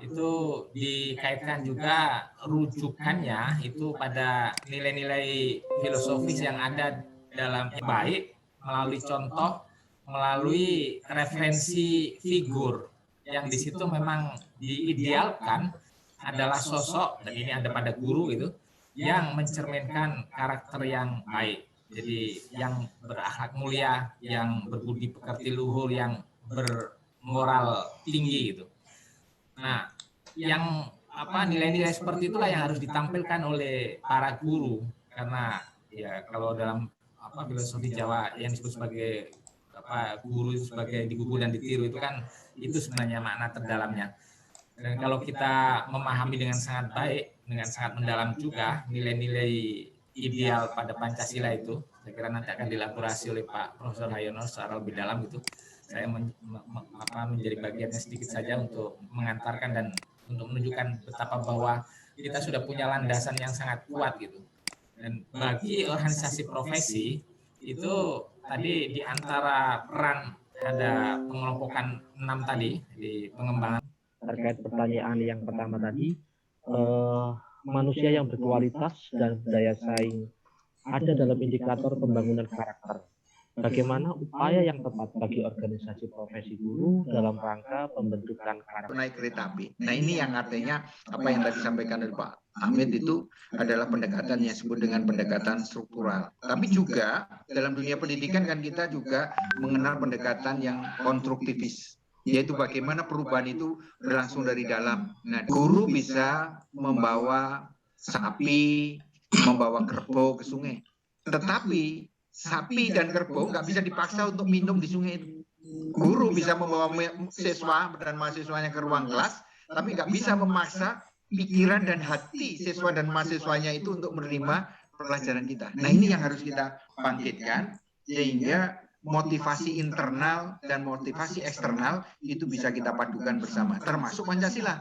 E: itu dikaitkan juga rujukannya itu pada nilai-nilai filosofis yang ada dalam baik melalui contoh, melalui referensi figur yang di situ memang diidealkan adalah sosok, dan ini ada pada guru itu, yang mencerminkan karakter yang baik. Jadi yang berakhlak mulia, yang berbudi pekerti luhur, yang bermoral tinggi gitu. Nah, yang nilai-nilai seperti itulah yang harus ditampilkan oleh para guru, karena ya kalau dalam filosofi Jawa yang disebut sebagai guru itu sebagai digugu dan ditiru, itu kan itu sebenarnya makna terdalamnya. Dan kalau kita memahami dengan sangat baik, dengan sangat mendalam juga nilai-nilai ideal pada Pancasila itu, saya kira nanti akan dielaborasi oleh Pak Profesor Hayono secara lebih dalam gitu. Saya menjadi bagiannya sedikit saja untuk mengantarkan dan untuk menunjukkan betapa bahwa kita sudah punya landasan yang sangat kuat gitu. Dan bagi organisasi profesi itu tadi di antara peran ada pengelompokan 6 tadi di pengembangan.
D: Terkait pertanyaan yang pertama tadi, manusia yang berkualitas dan daya saing ada dalam indikator pembangunan karakter. Bagaimana upaya yang tepat bagi organisasi profesi guru dalam rangka pembentukan karakter?
G: Naik kereta api. Nah, ini yang artinya apa yang tadi disampaikan oleh Pak Hamid itu adalah pendekatan yang disebut dengan pendekatan struktural. Tapi juga dalam dunia pendidikan kan kita juga mengenal pendekatan yang konstruktivis, yaitu bagaimana perubahan itu berlangsung dari dalam. Nah, guru bisa membawa sapi, membawa kerbau ke sungai, tetapi sapi dan kerbau nggak bisa dipaksa untuk minum di sungai itu. Guru bisa membawa siswa dan mahasiswanya ke ruang kelas, tapi nggak bisa memaksa pikiran dan hati siswa dan mahasiswanya itu untuk menerima pelajaran kita. Nah, ini yang harus kita bangkitkan sehingga motivasi internal dan motivasi eksternal itu bisa kita padukan bersama, termasuk Pancasila.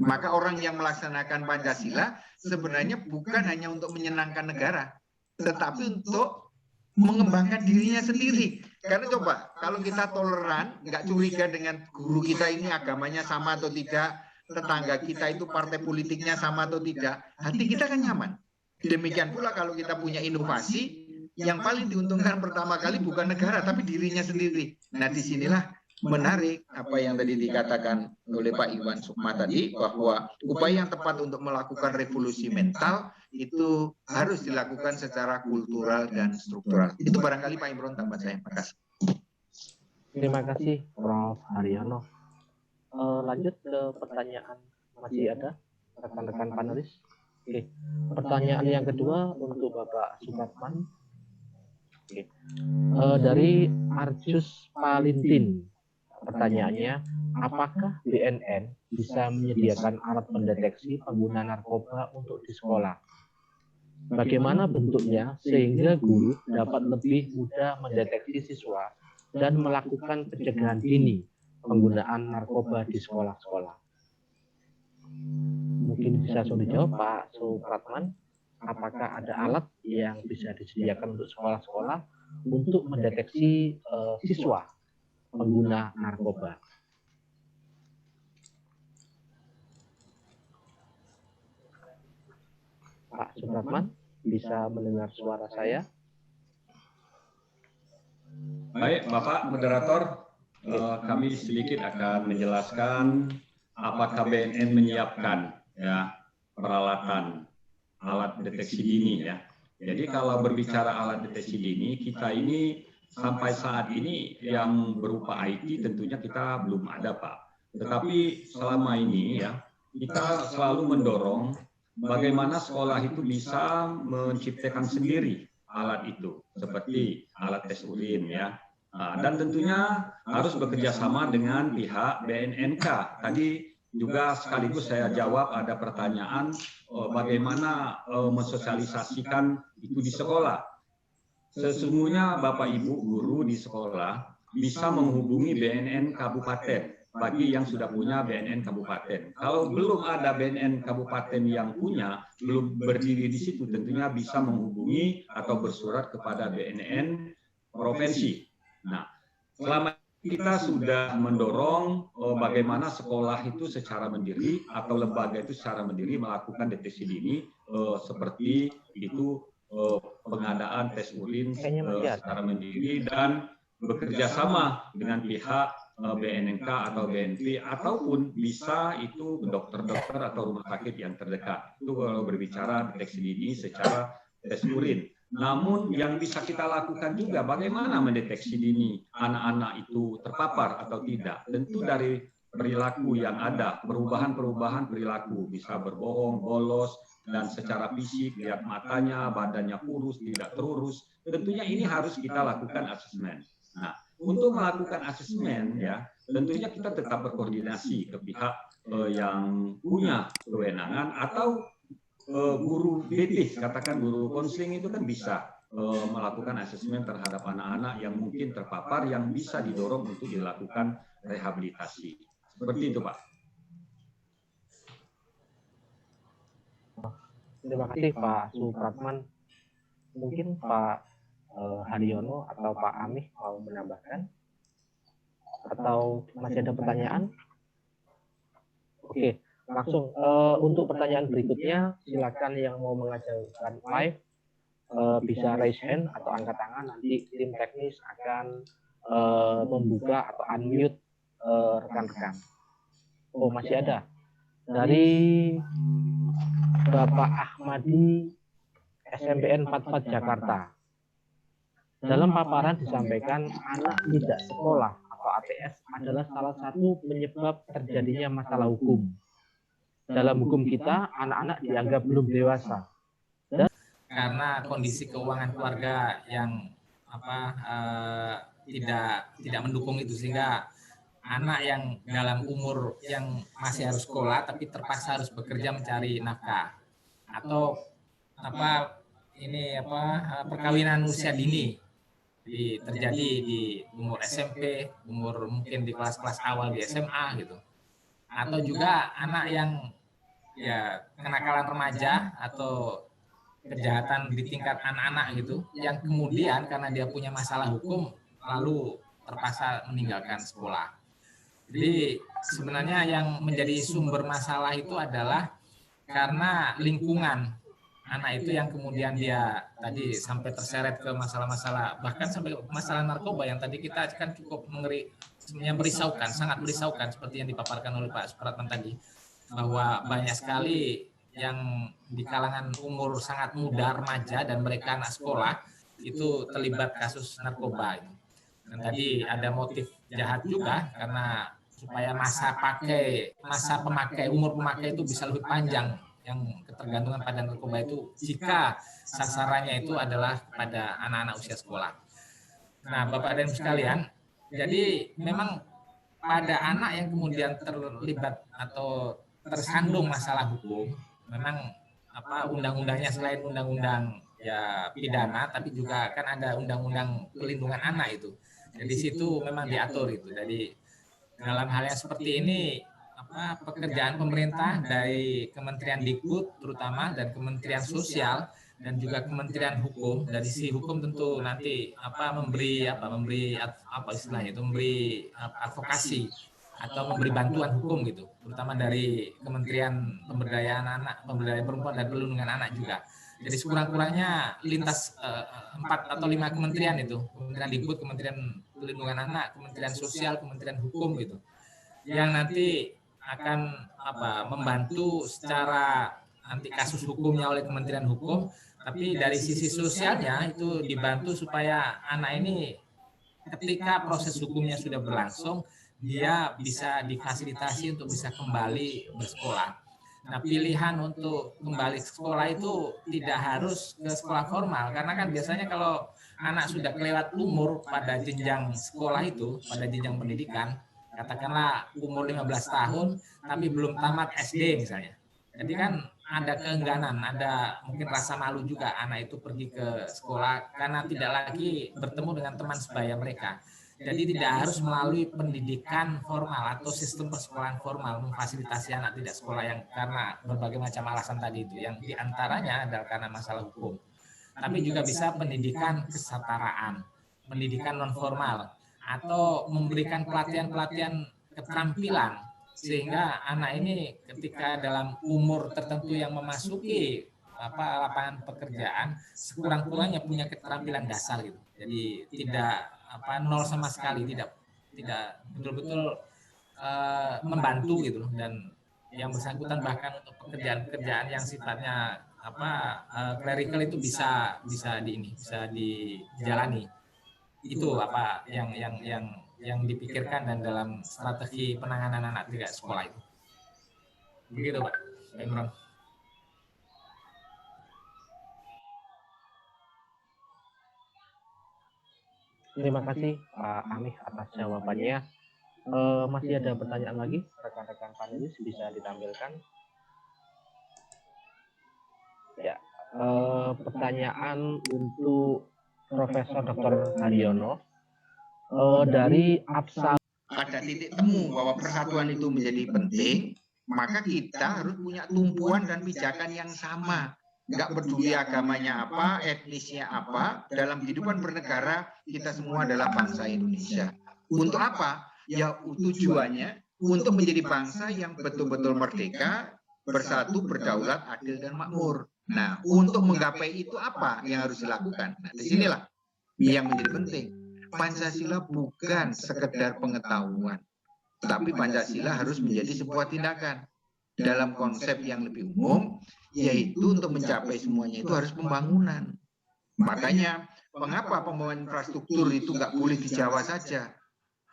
G: Maka orang yang melaksanakan Pancasila sebenarnya bukan hanya untuk menyenangkan negara, tetapi untuk mengembangkan dirinya sendiri. Karena coba, kalau kita toleran, nggak curiga dengan guru kita ini agamanya sama atau tidak, tetangga kita itu partai politiknya sama atau tidak, hati kita kan nyaman. Demikian pula kalau kita punya inovasi, yang paling diuntungkan pertama kali bukan negara, tapi dirinya sendiri. Nah, disinilah menarik apa yang tadi dikatakan oleh Pak Iwan Sukma tadi, bahwa upaya yang tepat untuk melakukan revolusi mental itu harus dilakukan secara kultural dan struktural. Itu barangkali Pak Imron tambahan saya. Terima kasih.
D: Terima kasih Prof. Haryono. Lanjut ke pertanyaan, masih ada rekan-rekan panelis? Oke. Pertanyaan yang kedua untuk Bapak Supratman. Oke. Dari Arjus Palintin. Pertanyaannya, apakah BNN bisa menyediakan alat pendeteksi pengguna narkoba untuk di sekolah? Bagaimana bentuknya sehingga guru dapat lebih mudah mendeteksi siswa dan melakukan pencegahan dini penggunaan narkoba di sekolah-sekolah? Mungkin bisa sudah dijawab Pak Supratman, apakah ada alat yang bisa disediakan untuk sekolah-sekolah untuk mendeteksi siswa pengguna narkoba? Pak Supratman, bisa mendengar suara saya?
F: Baik, Bapak Moderator, kami sedikit akan menjelaskan apakah BNN menyiapkan ya peralatan alat deteksi dini ya. Jadi kalau berbicara alat deteksi dini, kita ini sampai saat ini yang berupa IT tentunya kita belum ada, Pak. Tetapi selama ini ya kita selalu mendorong bagaimana sekolah itu bisa menciptakan sendiri alat itu, seperti alat tes urin ya. Dan tentunya harus bekerja sama dengan pihak BNNK. Tadi juga sekaligus saya jawab ada pertanyaan bagaimana mensosialisasikan itu di sekolah. Sesungguhnya Bapak Ibu guru di sekolah bisa menghubungi BNN Kabupaten bagi yang sudah punya BNN Kabupaten. Kalau belum ada BNN Kabupaten yang punya, belum berdiri di situ, tentunya bisa menghubungi atau bersurat kepada BNN Provinsi. Nah, selama kita sudah mendorong bagaimana sekolah itu secara mandiri atau lembaga itu secara mandiri melakukan deteksi dini seperti itu pengadaan tes urin secara mandiri dan bekerja sama dengan pihak BNNK atau BNP ataupun bisa itu dokter-dokter atau rumah sakit yang terdekat. Itu kalau berbicara deteksi dini secara tes urin. Namun yang bisa kita lakukan juga bagaimana mendeteksi dini anak-anak itu terpapar atau tidak. Tentu dari perilaku yang ada, perubahan-perubahan perilaku, bisa berbohong, bolos, dan secara fisik, lihat matanya, badannya kurus, tidak terurus. Tentunya ini harus kita lakukan asesmen. Nah, untuk melakukan asesmen, ya, tentunya kita tetap berkoordinasi ke pihak yang punya kewenangan atau guru BP, katakan guru konseling itu kan bisa melakukan asesmen terhadap anak-anak yang mungkin terpapar yang bisa didorong untuk dilakukan rehabilitasi. Seperti itu, Pak.
D: Terima kasih Pak Supratman. Mungkin Pak Haryono atau Pak Amih mau menambahkan? Atau masih ada pertanyaan? Oke. Langsung untuk pertanyaan berikutnya, silakan yang mau mengajukan live bisa raise hand atau angkat tangan. Nanti tim teknis akan membuka atau unmute rekan-rekan. Oh, masih ada dari Bapak Ahmadi SMPN 44 Jakarta. Dalam paparan disampaikan anak tidak sekolah atau ATS adalah salah satu penyebab terjadinya masalah hukum. Dalam hukum kita, anak-anak dianggap belum dewasa.
E: Karena kondisi keuangan keluarga yang tidak mendukung itu, sehingga anak yang dalam umur yang masih harus sekolah tapi terpaksa harus bekerja mencari nafkah, atau perkawinan usia dini terjadi di umur SMP, umur mungkin di kelas-kelas awal di SMA gitu, atau juga anak yang ya kenakalan remaja atau kejahatan di tingkat anak-anak gitu, yang kemudian karena dia punya masalah hukum lalu terpaksa meninggalkan sekolah. Jadi sebenarnya yang menjadi sumber masalah itu adalah karena lingkungan anak itu yang kemudian dia tadi sampai terseret ke masalah-masalah, bahkan sampai masalah narkoba yang tadi kita kan cukup merisaukan, sangat merisaukan seperti yang dipaparkan oleh Pak Supratman tadi, bahwa banyak sekali yang di kalangan umur sangat muda, remaja, dan mereka anak sekolah itu terlibat kasus narkoba itu. Dan tadi ada motif jahat juga karena supaya masa pemakai, umur pemakai itu bisa lebih panjang, yang ketergantungan pada narkoba itu jika sasarannya itu adalah pada anak-anak usia sekolah. Nah, Bapak dan Ibu sekalian, jadi memang pada anak yang kemudian terlibat atau tersandung masalah hukum, memang undang-undangnya selain undang-undang ya pidana, tapi juga kan ada undang-undang pelindungan anak itu. Jadi situ memang diatur itu. Jadi dalam hal yang seperti ini, pekerjaan pemerintah dari Kementerian Dikbud terutama dan Kementerian Sosial dan juga Kementerian Hukum, dari sisi hukum tentu nanti memberi advokasi atau memberi bantuan hukum gitu, terutama dari Kementerian Pemberdayaan Anak, Pemberdayaan Perempuan dan Perlindungan Anak juga. Jadi sekurang-kurangnya lintas 4 atau 5 kementerian itu, Kementerian Dikbud, Kementerian Perlindungan Anak, Kementerian Sosial, Kementerian Hukum gitu, yang nanti akan membantu secara nanti kasus hukumnya oleh Kementerian Hukum, tapi dari sisi sosialnya itu dibantu supaya anak ini ketika proses hukumnya sudah berlangsung, dia bisa difasilitasi untuk bisa kembali bersekolah. Nah, pilihan untuk kembali ke sekolah itu tidak harus ke sekolah formal, karena kan biasanya kalau anak sudah kelewat umur pada jenjang sekolah itu, pada jenjang pendidikan, katakanlah umur 15 tahun tapi belum tamat SD misalnya. Jadi kan ada keengganan, ada mungkin rasa malu juga anak itu pergi ke sekolah karena tidak lagi bertemu dengan teman sebaya mereka. Jadi tidak harus melalui pendidikan formal atau sistem persekolahan formal memfasilitasi anak tidak sekolah yang karena berbagai macam alasan tadi itu, yang diantaranya adalah karena masalah hukum. Tapi juga bisa pendidikan kesetaraan, pendidikan non formal. atau memberikan pelatihan-pelatihan keterampilan sehingga anak ini ketika dalam umur tertentu yang memasuki lapangan pekerjaan sekurang-kurangnya punya keterampilan dasar gitu. Jadi tidak nol sama sekali, tidak betul-betul membantu gitu loh. Dan yang bersangkutan bahkan untuk pekerjaan-pekerjaan yang sifatnya clerical itu bisa dijalani. Itu yang dipikirkan dan dalam strategi penanganan anak tidak sekolah itu. Begitu Pak Imron.
D: Terima kasih Pak Amih atas jawabannya. Masih ada pertanyaan lagi, rekan-rekan panelis bisa ditampilkan. Ya, pertanyaan untuk Profesor Dr. Haryono dari Absal.
G: Ada titik temu bahwa persatuan itu menjadi penting, maka kita harus punya tumpuan dan pijakan yang sama. Nggak peduli agamanya apa, etnisnya apa, dalam kehidupan bernegara kita semua adalah bangsa Indonesia. Untuk apa? Ya tujuannya untuk menjadi bangsa yang betul-betul merdeka, bersatu, berdaulat, adil, dan makmur. Nah, untuk menggapai itu apa yang harus dilakukan? Nah, disinilah yang menjadi penting. Pancasila bukan sekedar pengetahuan, tapi Pancasila harus menjadi sebuah tindakan. Dalam konsep yang lebih umum, yaitu untuk mencapai semuanya itu harus pembangunan. Makanya, mengapa pembangunan infrastruktur itu nggak boleh di Jawa saja?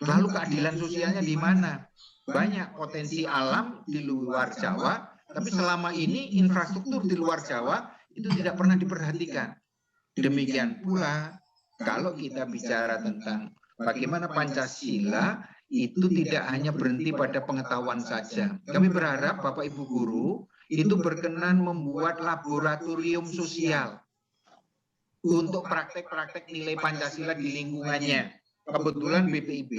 G: Lalu keadilan sosialnya di mana? Banyak potensi alam di luar Jawa, tapi selama ini infrastruktur di luar Jawa itu tidak pernah diperhatikan. Demikian pula, kalau kita bicara tentang bagaimana Pancasila itu tidak hanya berhenti pada pengetahuan saja. Kami berharap Bapak Ibu Guru itu berkenan membuat laboratorium sosial untuk praktek-praktek nilai Pancasila di lingkungannya. Kebetulan BPIP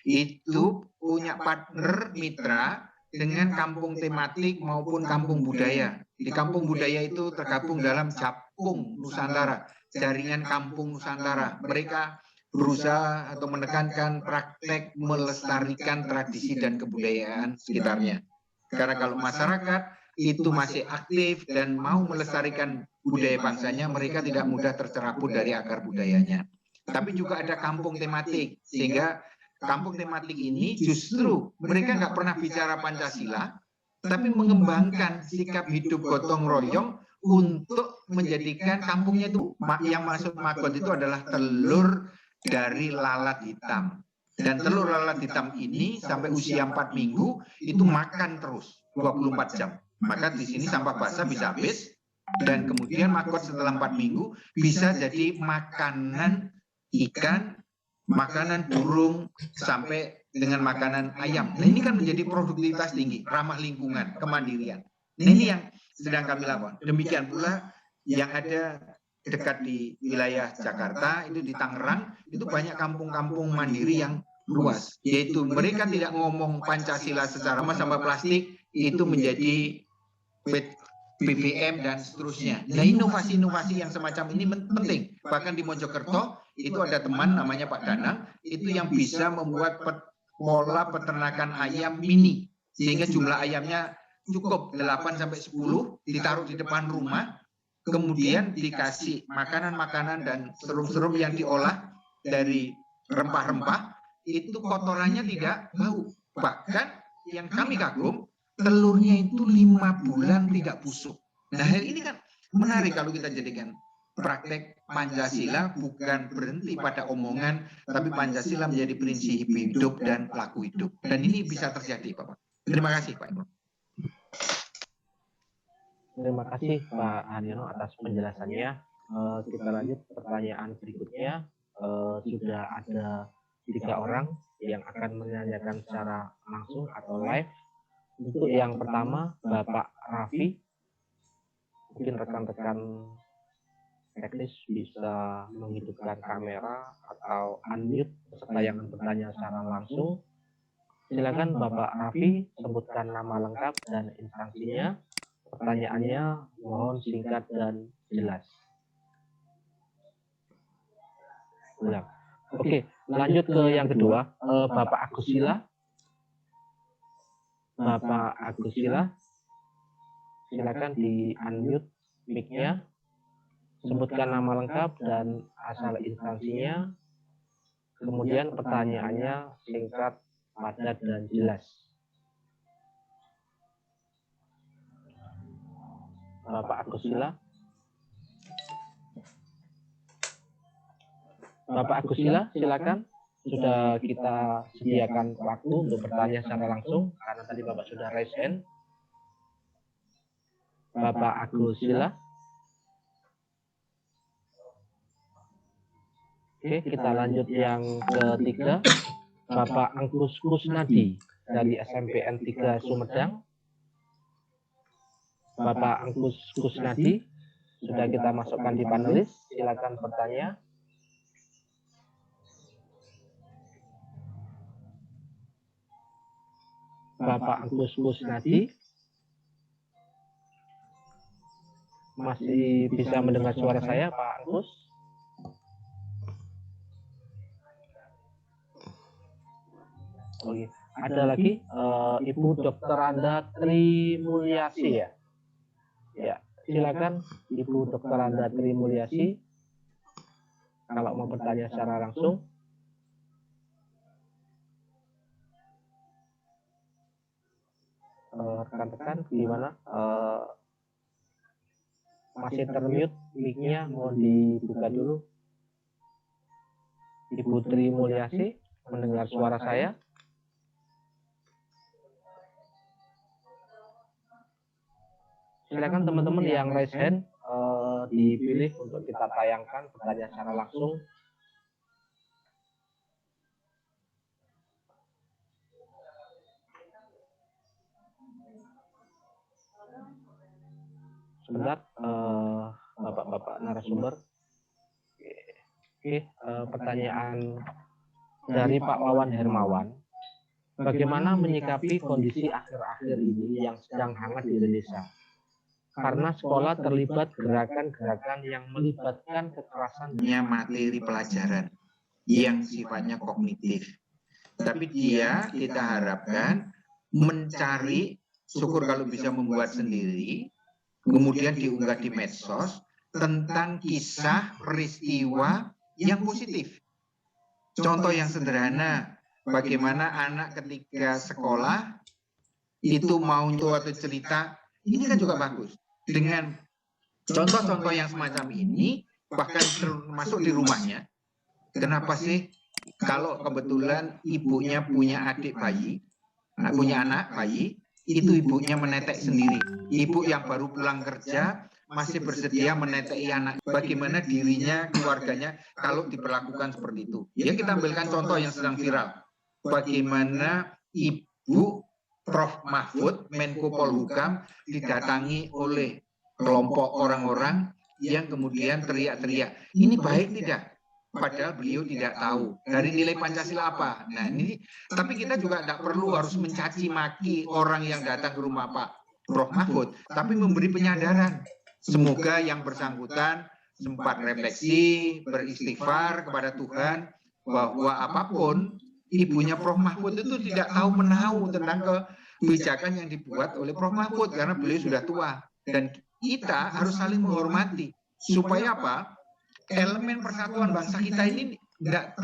G: itu punya partner mitra dengan kampung tematik maupun kampung budaya. Di kampung budaya itu tergabung dalam Japung Nusantara, jaringan kampung Nusantara. Mereka berusaha atau menekankan praktek melestarikan tradisi dan kebudayaan sekitarnya. Karena kalau masyarakat itu masih aktif dan mau melestarikan budaya bangsanya, mereka tidak mudah tercerabut dari akar budayanya. Tapi juga ada kampung tematik, sehingga kampung tematik ini justru mereka nggak pernah bicara Pancasila, tapi mengembangkan sikap hidup gotong royong untuk menjadikan kampungnya itu, yang masuk magot itu adalah telur dari lalat hitam. Dan telur lalat hitam ini sampai usia 4 minggu itu makan terus 24 jam. Maka di sini sampah basah bisa habis, dan kemudian magot setelah 4 minggu bisa jadi makanan ikan, makanan burung, sampai dengan makanan ayam. Nah, ini kan menjadi produktivitas tinggi, ramah lingkungan, kemandirian. Nah, ini yang sedang kami lakukan. Demikian pula yang ada dekat di wilayah Jakarta, itu di Tangerang, itu banyak kampung-kampung mandiri yang luas. Yaitu mereka tidak ngomong Pancasila secara sampah plastik, itu menjadi BBM dan seterusnya. Nah, inovasi-inovasi yang semacam ini penting. Bahkan di Mojokerto itu ada teman namanya Pak Danang, itu yang bisa membuat pola peternakan ayam mini, sehingga jumlah ayamnya cukup 8-10 ditaruh di depan rumah, kemudian dikasih makanan-makanan dan serum-serum yang diolah dari rempah-rempah, itu kotorannya tidak bau. Bahkan yang kami kagum, telurnya itu 5 bulan tidak busuk. Nah, hal ini kan menarik kalau kita jadikan praktek Pancasila bukan berhenti pada omongan, tapi Pancasila menjadi prinsip hidup dan laku hidup. Dan ini bisa terjadi, Bapak. Terima kasih, Pak Imron.
D: Terima kasih Pak Haryono atas penjelasannya. Kita lanjut pertanyaan berikutnya. Sudah ada 3 orang yang akan menanyakan secara langsung atau live. Untuk yang pertama, Bapak Raffi. Mungkin rekan-rekan teknis bisa menghidupkan kamera atau unmute peserta yang akan bertanya secara langsung. Silakan Bapak Raffi, sebutkan nama lengkap dan instansinya. Pertanyaannya mohon singkat dan jelas. Ulang. Oke, lanjut ke yang kedua. Bapak Agus Sila. Bapak Agus Sila, silakan di-unmute mic-nya. Sebutkan nama lengkap dan asal instansinya. Kemudian pertanyaannya singkat, padat, dan jelas. Bapak Agus Sila. Bapak Agus Sila, silakan. Sudah kita sediakan waktu untuk bertanya secara langsung karena tadi Bapak sudah raise hand. Bapak Agus Sila. Oke, kita lanjut yang ketiga. Bapak Angkus Kusnadi dari SMPN 3 Sumedang. Bapak Angkus Kusnadi, sudah kita masukkan di panelis. Silakan bertanya. Bapak Angkus Kusnadi, masih bisa mendengar suara saya, Pak Angkus? Oke, ada lagi Ibu Dr. Anda Tri Mulyasi ya? Ya, silakan Ibu Dr. Anda Tri Mulyasi kalau mau bertanya secara langsung. Rekan-rekan gimana? Masih termute mic-nya, mau dibuka dulu. Ibu Tri Mulyasi mendengar suara saya? Silakan teman-teman yang raise hand dipilih untuk kita tayangkan pertanyaan secara langsung. Sebentar, Bapak-bapak narasumber. Oke, pertanyaan dari Pak Wawan Hermawan. Bagaimana menyikapi kondisi akhir-akhir ini yang sedang hangat di Indonesia? Karena sekolah terlibat gerakan-gerakan yang melibatkan kekerasan.
G: Materi pelajaran yang sifatnya kognitif. Tapi dia kita harapkan mencari, syukur kalau bisa membuat sendiri, kemudian diunggah di medsos tentang kisah peristiwa yang positif. Contoh yang sederhana, bagaimana anak ketika sekolah itu mau atau cerita, ini kan juga bagus. Dengan contoh-contoh yang semacam ini, bahkan termasuk di rumahnya. Kenapa sih kalau kebetulan ibunya punya adik bayi, punya anak bayi, itu ibunya menetek sendiri. Ibu yang baru pulang kerja masih bersedia meneteki anak. Bagaimana dirinya, keluarganya kalau diperlakukan seperti itu. Ya kita ambilkan contoh yang sedang viral. Bagaimana Ibu Prof. Mahfud, Menko Polhukam, didatangi oleh kelompok orang-orang yang kemudian teriak-teriak. Ini baik tidak? Padahal beliau tidak tahu dari nilai Pancasila apa. Nah ini, tapi kita juga tidak perlu harus mencaci maki orang yang datang ke rumah Pak Prof. Mahfud, tapi memberi penyadaran. Semoga yang bersangkutan sempat refleksi, beristighfar kepada Tuhan bahwa apapun ibunya Prof. Mahfud itu tidak tahu menahu tentang kebijakan yang dibuat oleh Prof. Mahfud karena beliau sudah tua. Dan kita harus saling menghormati supaya apa? Elemen persatuan bangsa kita ini tidak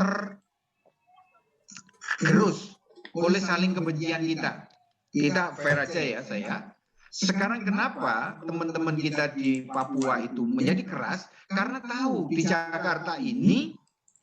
G: tergerus oleh saling kebencian kita. Kita fair aja ya saya. Sekarang kenapa teman-teman kita di Papua itu menjadi keras? Karena tahu di Jakarta ini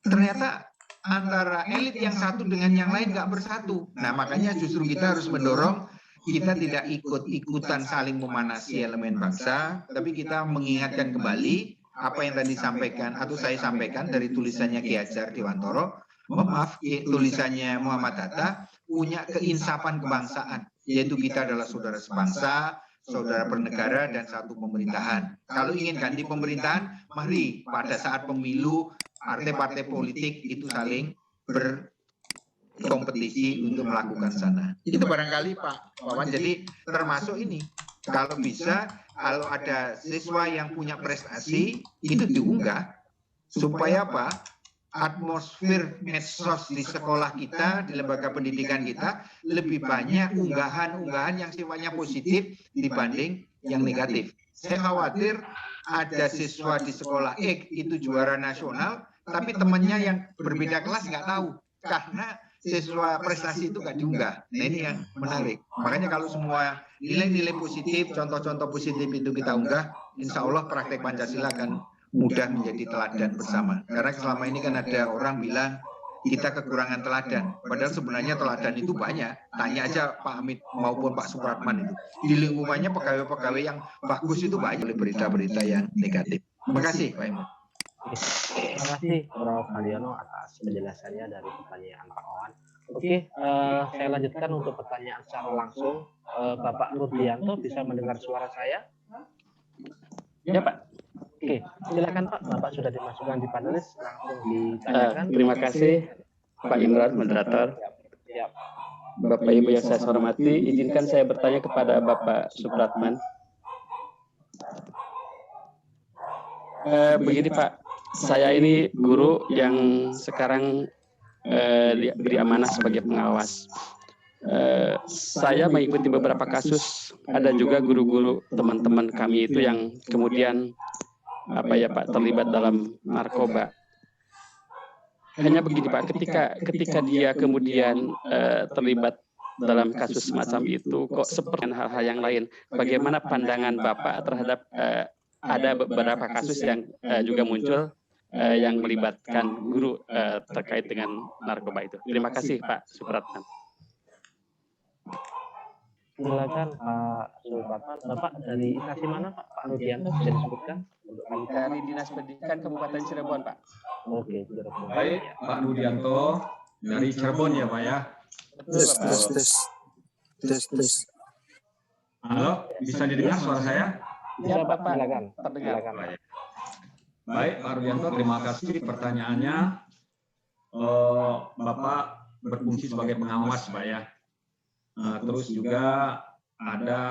G: ternyata antara elit yang satu dengan yang lain nggak bersatu. Nah makanya justru kita harus mendorong kita tidak ikut-ikutan saling memanasi elemen bangsa, tapi kita mengingatkan kembali apa yang tadi disampaikan atau saya sampaikan dari tulisannya Ki Hajar Dewantoro, maaf, tulisannya Muhammad Hatta, punya keinsafan kebangsaan, yaitu kita adalah saudara sebangsa, saudara bernegara, dan satu pemerintahan. Kalau ingin ganti pemerintahan, mari pada saat pemilu, partai-partai politik itu saling berkompetisi untuk melakukan sana. Itu barangkali Pak Wawan, jadi termasuk ini. Kalau bisa, kalau ada siswa yang punya prestasi, itu diunggah. Supaya apa? atmosfer medsos di sekolah kita, di lembaga pendidikan kita, lebih banyak unggahan-unggahan yang sifatnya positif dibanding yang negatif. Saya khawatir ada siswa di sekolah X itu juara nasional, tapi temannya yang berbeda kelas nggak tahu, karena siswa prestasi itu nggak diunggah. Nah ini yang menarik. Makanya kalau semua nilai-nilai positif, contoh-contoh positif itu kita unggah, insya Allah praktek Pancasila akan mudah menjadi teladan bersama. Karena selama ini kan ada orang bilang kita kekurangan teladan. Padahal sebenarnya teladan itu banyak. Tanya aja Pak Hamid maupun Pak Supratman itu. Di lingkungannya pegawai-pegawai yang bagus itu banyak oleh berita-berita yang negatif. Terima kasih Pak Imam.
D: Terima kasih Prof. Haryono atas penjelasannya dari pertanyaan Pak Owan. Oke, saya lanjutkan untuk pertanyaan secara langsung. Bapak Nurdianto bisa mendengar suara saya?
B: Ya Pak.
D: Oke, silakan Pak. Bapak sudah dimasukkan di panelis, langsung ditanyakan.
B: Terima kasih Pak Imran, moderator.
D: Siap.
B: Bapak Ibu yang saya hormati, izinkan saya bertanya kepada Bapak Supratman. Begini Pak, saya ini guru yang sekarang diberi amanah sebagai pengawas. Saya mengikuti beberapa kasus, ada juga guru-guru teman-teman kami itu yang kemudian terlibat dalam narkoba. Hanya begini Pak, ketika dia kemudian terlibat dalam kasus semacam itu, kok seperti hal-hal yang lain. Bagaimana pandangan Bapak terhadap ada beberapa kasus yang juga muncul yang melibatkan guru terkait dengan narkoba itu. Terima kasih Pak Supratman.
D: Silakan Pak Supratman. Bapak dari instansi mana Pak? Pak Nurdianto bisa disebutkan?
B: Dari Dinas Pendidikan Kabupaten Cirebon Pak.
D: Oke, Cirebon.
F: Baik, Pak Nurdianto dari Cirebon ya Pak ya.
H: Tes.
F: Halo, bisa didengar suara saya?
D: Bisa Bapak, silakan.
B: Terdengar.
F: Baik, Pak Nurdianto, terima kasih pertanyaannya. Bapak berfungsi sebagai pengawas Pak ya. Terus juga ada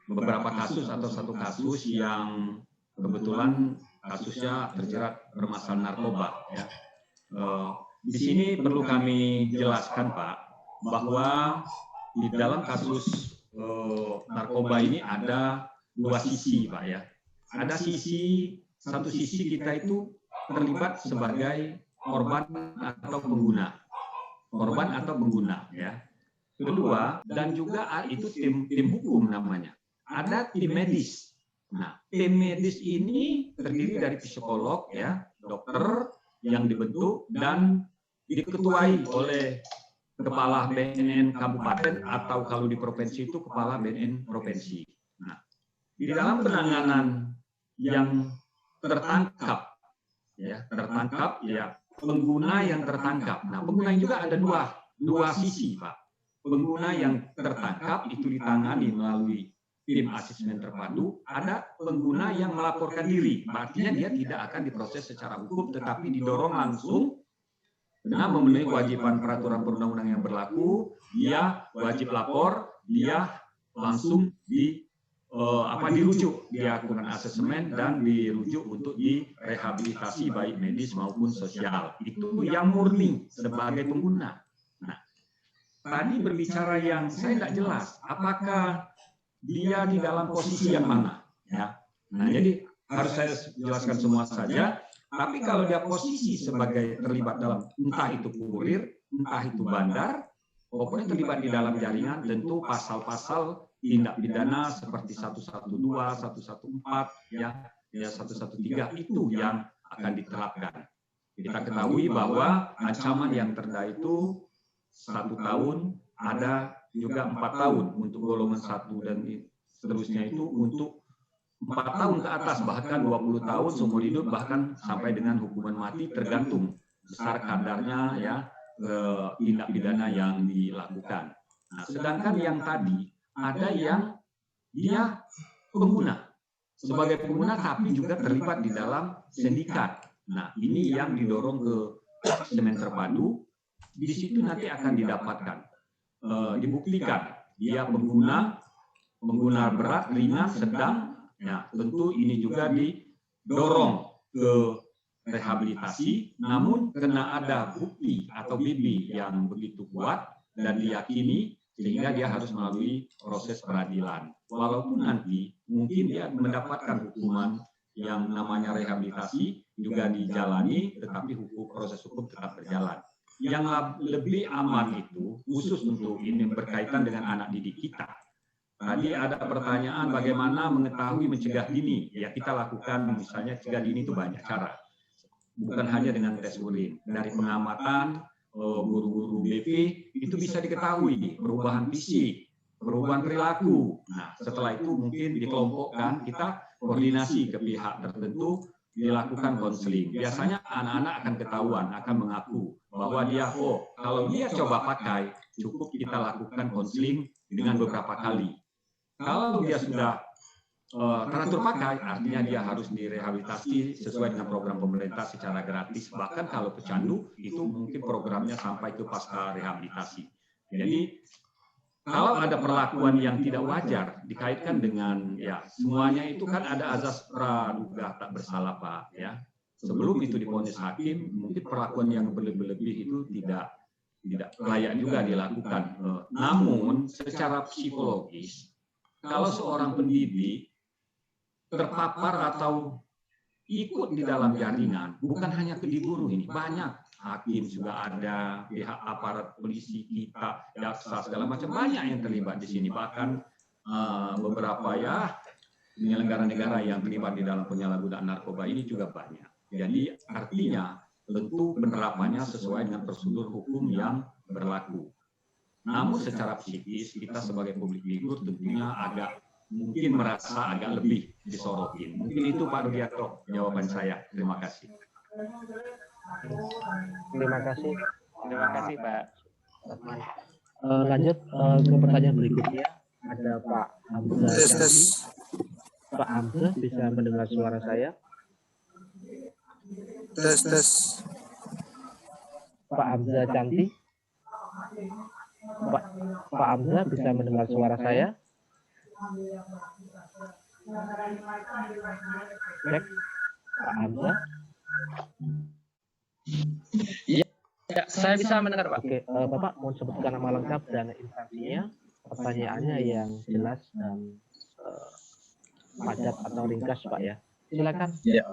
F: beberapa kasus atau satu kasus yang kebetulan kasusnya terjerat bermasalah narkoba ya. Di sini perlu kami jelaskan Pak bahwa di dalam kasus narkoba ini ada dua sisi Pak ya. Ada satu sisi kita itu terlibat sebagai korban atau pengguna. Korban atau pengguna ya. Kedua, dan juga itu tim hukum namanya. Ada tim medis. Nah, tim medis ini terdiri dari psikolog ya, dokter yang dibentuk dan diketuai oleh kepala BNN kabupaten atau kalau di provinsi itu kepala BNN provinsi. Nah, di dalam penanganan yang tertangkap ya, pengguna yang tertangkap. Nah, pengguna juga ada dua sisi, Pak. Pengguna yang tertangkap itu ditangani melalui tim asesmen terpadu, ada pengguna yang melaporkan diri. Artinya dia tidak akan diproses secara hukum, tetapi didorong langsung dengan memenuhi kewajiban peraturan perundang-undangan yang berlaku, dia wajib lapor, dia langsung dirujuk, dia lakukan asesmen dan dirujuk untuk direhabilitasi baik medis maupun sosial. Itu yang murni sebagai pengguna. Nah, tadi berbicara yang saya tidak jelas, apakah dia di dalam posisi yang mana? Ya. Nah, jadi harus saya jelaskan semua saja. Tapi kalau dia posisi sebagai terlibat dalam entah itu kurir, entah itu bandar, pokoknya terlibat di dalam jaringan, tentu pasal-pasal tindak pidana seperti 112, 114, ya 113 itu yang akan diterapkan. Kita ketahui bahwa ancaman yang terendah itu 1 tahun, ada juga 4 tahun untuk golongan 1 dan seterusnya itu untuk 4 tahun ke atas, bahkan 20 tahun seumur hidup, bahkan sampai dengan hukuman mati tergantung besar kadarnya ya tindak pidana yang dilakukan. Nah, sedangkan yang tadi ada yang dia pengguna, sebagai pengguna tapi juga terlibat di dalam sindikat. Nah, ini yang didorong ke asesmen terpadu. Di situ nanti akan didapatkan, dibuktikan dia pengguna berat, ringan, sedang. Ya, tentu ini juga didorong ke rehabilitasi, namun kena ada bukti atau bibi yang begitu kuat dan diyakini sehingga dia harus melalui proses peradilan. Walaupun nanti mungkin dia mendapatkan hukuman yang namanya rehabilitasi juga dijalani, tetapi proses hukum tetap berjalan. Yang lebih aman itu khusus untuk ini berkaitan dengan anak didik kita. Tadi ada pertanyaan bagaimana mengetahui mencegah dini. Ya kita lakukan misalnya cegah dini itu banyak cara. Bukan hanya dengan tes urin. Dari pengamatan guru-guru BP itu bisa diketahui perubahan fisik, perubahan perilaku. Nah setelah itu mungkin dikelompokkan, kita koordinasi ke pihak tertentu, dilakukan konseling. Biasanya anak-anak akan ketahuan, akan mengaku bahwa dia, kalau dia coba pakai, cukup kita lakukan konseling dengan beberapa kali. Kalau dia sudah teratur pakai, artinya dia harus direhabilitasi sesuai dengan program pemerintah secara gratis. Bahkan kalau pecandu, itu mungkin programnya sampai ke pasca rehabilitasi. Jadi, kalau ada perlakuan yang tidak wajar dikaitkan dengan ya semuanya itu kan ada azas praduga tak bersalah Pak ya. Sebelum itu divonis hakim, mungkin perlakuan yang berlebih itu tidak layak juga dilakukan. Namun secara psikologis, kalau seorang pendidik terpapar atau ikut di dalam jaringan, bukan hanya kediri guru ini, banyak hakim juga ada, pihak aparat polisi kita, jaksa segala macam banyak yang terlibat di sini. Bahkan beberapa ya penyelenggara negara yang terlibat di dalam penyalahgunaan narkoba ini juga banyak. Jadi artinya tentu penerapannya sesuai dengan prosedur hukum yang berlaku. Namun secara psikis kita sebagai publik figur tentunya agak mungkin merasa agak lebih disorotin. Mungkin itu Pak Rudiatro jawaban saya. Terima kasih.
D: Terima kasih.
B: Terima kasih Pak.
D: Lanjut ke pertanyaan berikutnya. Ada Pak Hamzah. Pak Hamzah bisa mendengar suara saya?
H: Tes.
D: Pak Hamzah Cantik. Pak Hamzah bisa mendengar suara saya? Cek. Pak Hamzah.
B: Ya, saya bisa mendengar Pak.
D: Oke, Bapak mau sebutkan nama lengkap dan instansinya, pertanyaannya yang jelas dan padat atau ringkas Pak ya. Silakan.
H: Ya.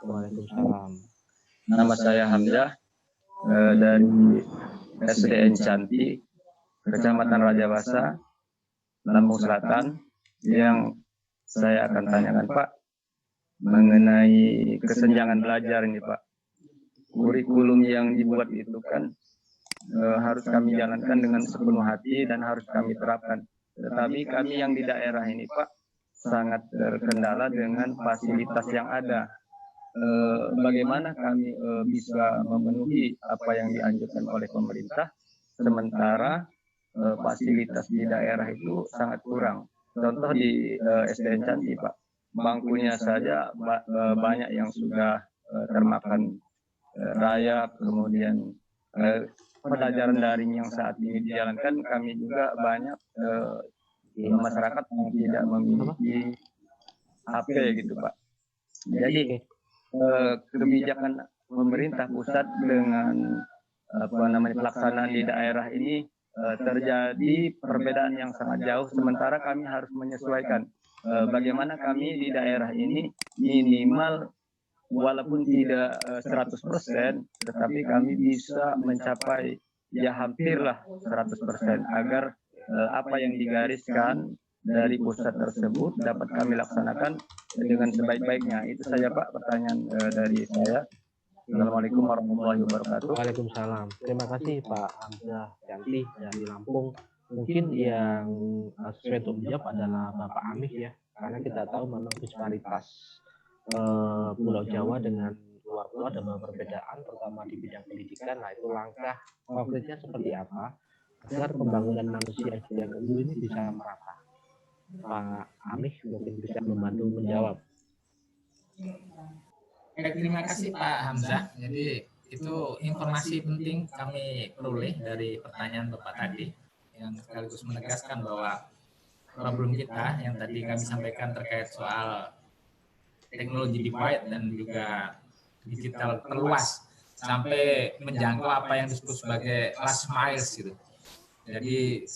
D: Waalaikumsalam.
H: Nama saya Hamzah dari SDN Cantik, Kecamatan Rajabasa, Lampung Selatan. Yang saya akan tanyakan Pak mengenai kesenjangan belajar ini Pak. Kurikulum yang dibuat itu kan harus kami jalankan dengan sepenuh hati dan harus kami terapkan. Tetapi kami yang di daerah ini Pak sangat terkendala dengan fasilitas yang ada. Bagaimana kami bisa memenuhi apa yang dianjurkan oleh pemerintah, sementara fasilitas di daerah itu sangat kurang. Contoh di SDN Cantik Pak, bangkunya saja banyak yang sudah termakan rayap, kemudian pelajaran daring yang saat ini dijalankan, kami juga banyak masyarakat yang tidak memiliki HP gitu Pak. Jadi kebijakan pemerintah pusat dengan pelaksanaan di daerah ini terjadi perbedaan yang sangat jauh, sementara kami harus menyesuaikan bagaimana kami di daerah ini minimal walaupun tidak 100%, tetapi kami bisa mencapai ya hampirlah 100% agar apa yang digariskan dari pusat tersebut dapat kami laksanakan dengan sebaik-baiknya. Itu saja Pak pertanyaan dari saya. Assalamualaikum warahmatullahi wabarakatuh.
D: Waalaikumsalam. Terima kasih Pak Hamzah Cantik dari Lampung. Mungkin yang sesuai untuk menjawab adalah Bapak Amih ya, karena kita tahu memang disparitas Pulau Jawa dengan luar pulau ada beberapa perbedaan, terutama di bidang pendidikan. Nah itu langkah konkretnya seperti apa agar pembangunan manusia yang unggul ini bisa merata. Pak Amih mungkin bisa membantu menjawab.
E: Terima kasih Pak Hamzah. Jadi itu informasi penting kami peroleh dari pertanyaan Bapak tadi yang sekaligus menegaskan bahwa problem kita yang tadi kami sampaikan terkait soal teknologi divide dan juga digital terluas sampai menjangkau apa yang disebut sebagai last miles gitu. Jadi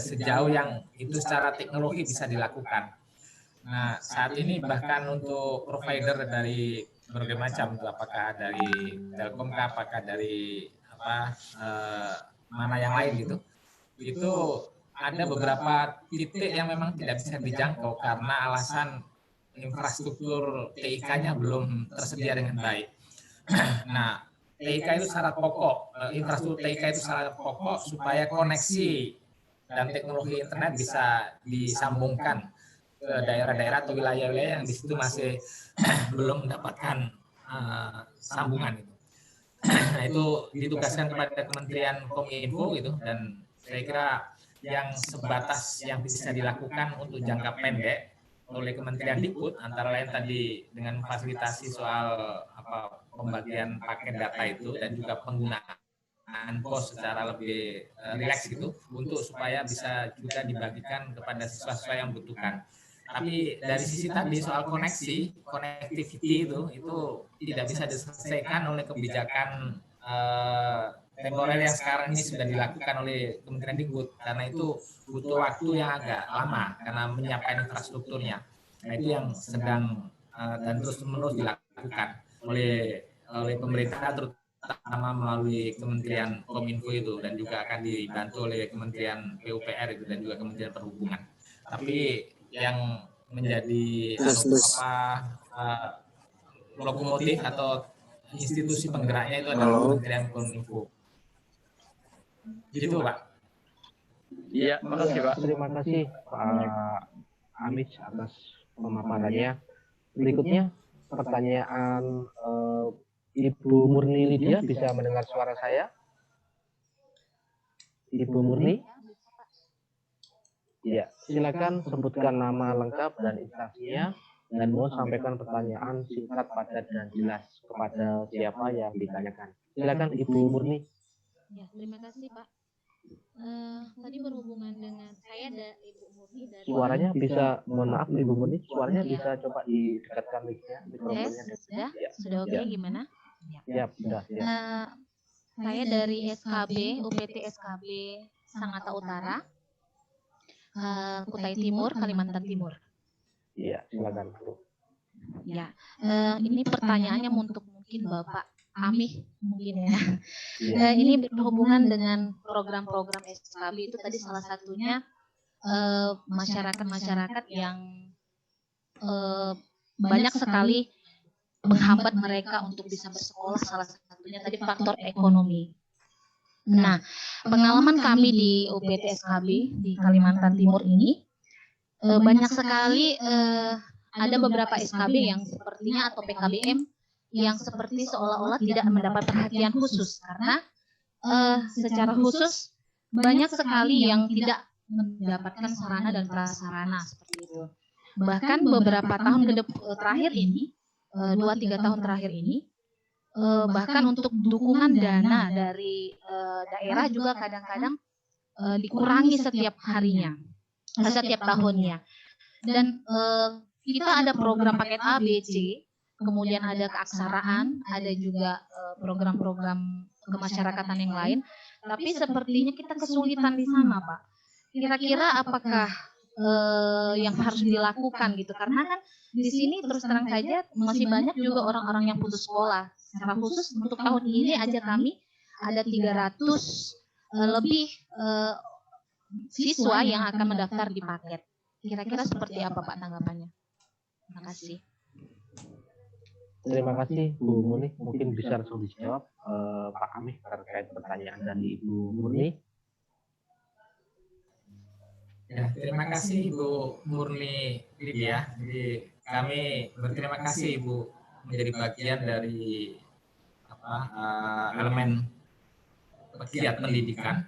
E: sejauh yang itu secara teknologi bisa dilakukan. Nah, saat ini bahkan untuk provider dari berbagai macam, apakah dari Telkom, apakah dari mana yang lain gitu, itu ada beberapa titik yang memang tidak bisa dijangkau karena alasan infrastruktur TIK-nya belum tersedia dengan baik. Nah, TIK itu syarat pokok, infrastruktur TIK itu syarat pokok supaya koneksi dan teknologi internet bisa disambungkan ke daerah-daerah atau wilayah-wilayah yang di situ masih belum mendapatkan sambungan itu. Nah, itu ditugaskan kepada Kementerian Kominfo gitu, dan saya kira yang sebatas yang bisa dilakukan untuk jangka pendek oleh Kementerian Dikbud antara lain tadi dengan fasilitasi soal pembagian paket data itu dan juga penggunaan pos secara lebih rileks gitu untuk supaya bisa juga dibagikan kepada siswa-siswa yang membutuhkan. Tapi dari sisi tadi soal connectivity itu tidak bisa diselesaikan oleh kebijakan temporer yang sekarang ini sudah dilakukan oleh Kementerian Dikbud, karena itu butuh waktu yang agak lama karena menyiapkan infrastrukturnya. Nah, itu yang sedang dan terus-menerus dilakukan oleh pemerintah, terutama melalui Kementerian Kominfo itu, dan juga akan dibantu oleh Kementerian PUPR itu dan juga Kementerian Perhubungan. Tapi yang menjadi lokomotif atau institusi penggeraknya itu adalah Kementerian Kominfo. Gitu, Pak.
H: Iya, makasih Pak.
D: Terima kasih Pak Amit atas pemaparannya. Berikutnya pertanyaan Ibu Murni Lydia, bisa mendengar suara saya? Ibu Murni? Ya, silakan sebutkan nama lengkap dan instansinya dan mohon sampaikan pertanyaan singkat, padat dan jelas kepada siapa yang ditanyakan. Silakan Ibu Murni.
I: Ya, terima kasih Pak. Tadi berhubungan dengan saya ada Ibu Murni dari.
D: Suaranya bisa, mohon maaf Ibu Murni, suaranya bisa coba didekatkan mic-nya, mikrofonnya.
I: Sudah oke gimana?
D: Ya, sudah. Ya.
I: Saya dari SKB, UPT SKB Sangatta Utara, Kutai Timur, Kalimantan Timur.
D: Iya, silakan Bu.
I: Ya, ini pertanyaannya untuk mungkin Bapak Amih mungkin ya. Ini berhubungan dengan program-program SKB itu tadi salah satunya masyarakat-masyarakat yang banyak sekali menghambat mereka untuk bisa bersekolah, salah satunya tadi faktor ekonomi. Nah, pengalaman kami di UPT SKB di Kalimantan Timur ini banyak sekali ada beberapa SKB yang sepertinya atau PKBM yang seperti seolah-olah tidak mendapat perhatian khusus karena secara khusus banyak sekali yang tidak mendapatkan sarana dan prasarana seperti itu. Bahkan beberapa tahun terakhir ini, 2-3 tahun terakhir ini, bahkan untuk dukungan dana dari daerah juga kadang-kadang dikurangi setiap harinya, setiap tahunnya. Dan kita ada program paket A, B, C, kemudian ada keaksaraan, ada juga program-program kemasyarakatan yang lain. Tapi sepertinya kita kesulitan di sana, Pak. Kira-kira apakah yang harus dilakukan gitu? Karena kan di sini terus terang saja masih banyak juga orang-orang yang putus sekolah. Secara khusus untuk tahun ini aja kami ada 300 lebih siswa yang akan mendaftar di paket. Kira-kira seperti apa Pak tanggapannya? Terima kasih.
D: Terima kasih Bu Murni, mungkin bisa langsung dijawab Pak Amih terkait pertanyaan dari Ibu Murni.
E: Ya, terima kasih Ibu Murni Lydia. Jadi kami berterima kasih Ibu menjadi bagian dari elemen pegiat pendidikan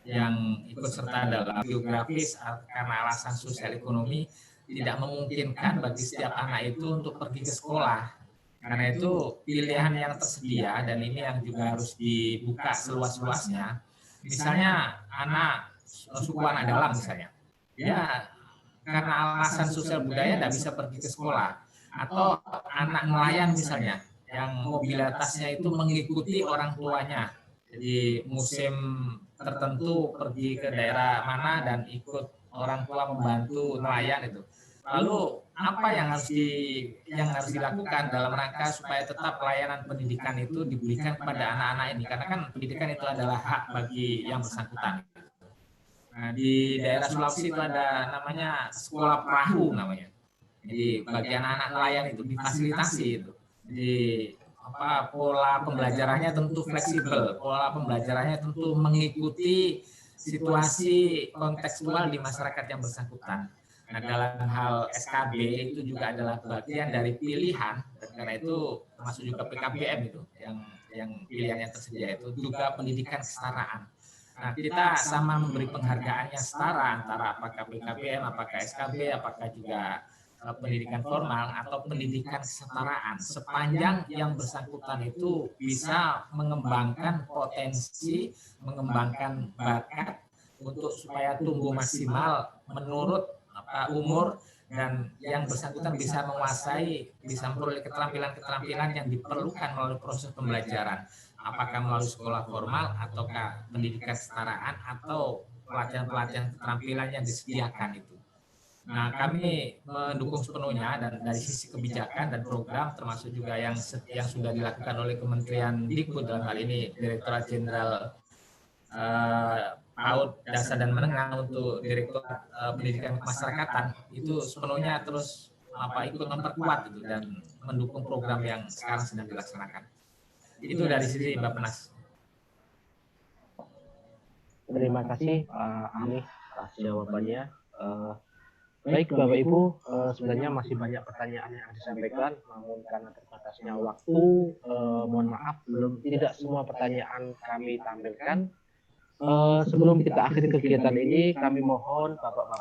E: yang ikut serta dalam geografis karena alasan sosial ekonomi tidak memungkinkan bagi setiap anak itu untuk pergi ke sekolah. Karena itu pilihan yang tersedia dan ini yang juga harus dibuka seluas-luasnya. Misalnya anak suku anak dalam misalnya, ya karena alasan sosial budaya tidak bisa pergi ke sekolah. atau anak nelayan misalnya yang mobilitasnya itu mengikuti orang tuanya. Jadi musim tertentu pergi ke daerah mana dan ikut orang tua membantu nelayan itu. Lalu apa yang harus dilakukan dalam rangka supaya tetap layanan pendidikan itu diberikan kepada anak-anak ini, karena kan pendidikan itu adalah hak bagi yang bersangkutan. Nah, di daerah Sulawesi itu ada namanya sekolah perahu namanya. Jadi bagi anak-anak nelayan itu difasilitasi itu. Jadi pola pembelajarannya tentu fleksibel, pola pembelajarannya tentu mengikuti situasi kontekstual di masyarakat yang bersangkutan. Nah, dalam hal SKB itu juga adalah bagian dari pilihan, dan karena itu termasuk juga PKBM itu yang pilihan yang tersedia itu juga pendidikan kesetaraan. Nah, kita sama memberi penghargaan yang setara antara apakah PKBM, apakah SKB, apakah juga pendidikan formal atau pendidikan kesetaraan, sepanjang yang bersangkutan itu bisa mengembangkan potensi, mengembangkan bakat untuk supaya tumbuh maksimal menurut umur, dan yang bersangkutan bisa menguasai, bisa memperoleh keterampilan-keterampilan yang diperlukan melalui proses pembelajaran, apakah melalui sekolah formal ataukah pendidikan kesetaraan atau pelatihan-pelatihan keterampilan yang disediakan itu. Nah, kami mendukung sepenuhnya, dan dari sisi kebijakan dan program termasuk juga yang sudah dilakukan oleh Kementerian Dikbud, dalam hal ini Direktorat Jenderal PAUD Dasar dan Menengah untuk Direktorat Pendidikan Kemasyarakatan, itu sepenuhnya terus ikut memperkuat itu dan mendukung program yang sekarang sedang dilaksanakan. Itu dari sisi Bappenas.
D: Terima kasih Pak Ami atas jawabannya. Baik Bapak Ibu, sebenarnya masih banyak pertanyaan yang disampaikan, namun karena terbatasnya waktu, mohon maaf tidak semua pertanyaan kami tampilkan. Sebelum kita akhiri kegiatan ini, kami mohon Bapak-Bapak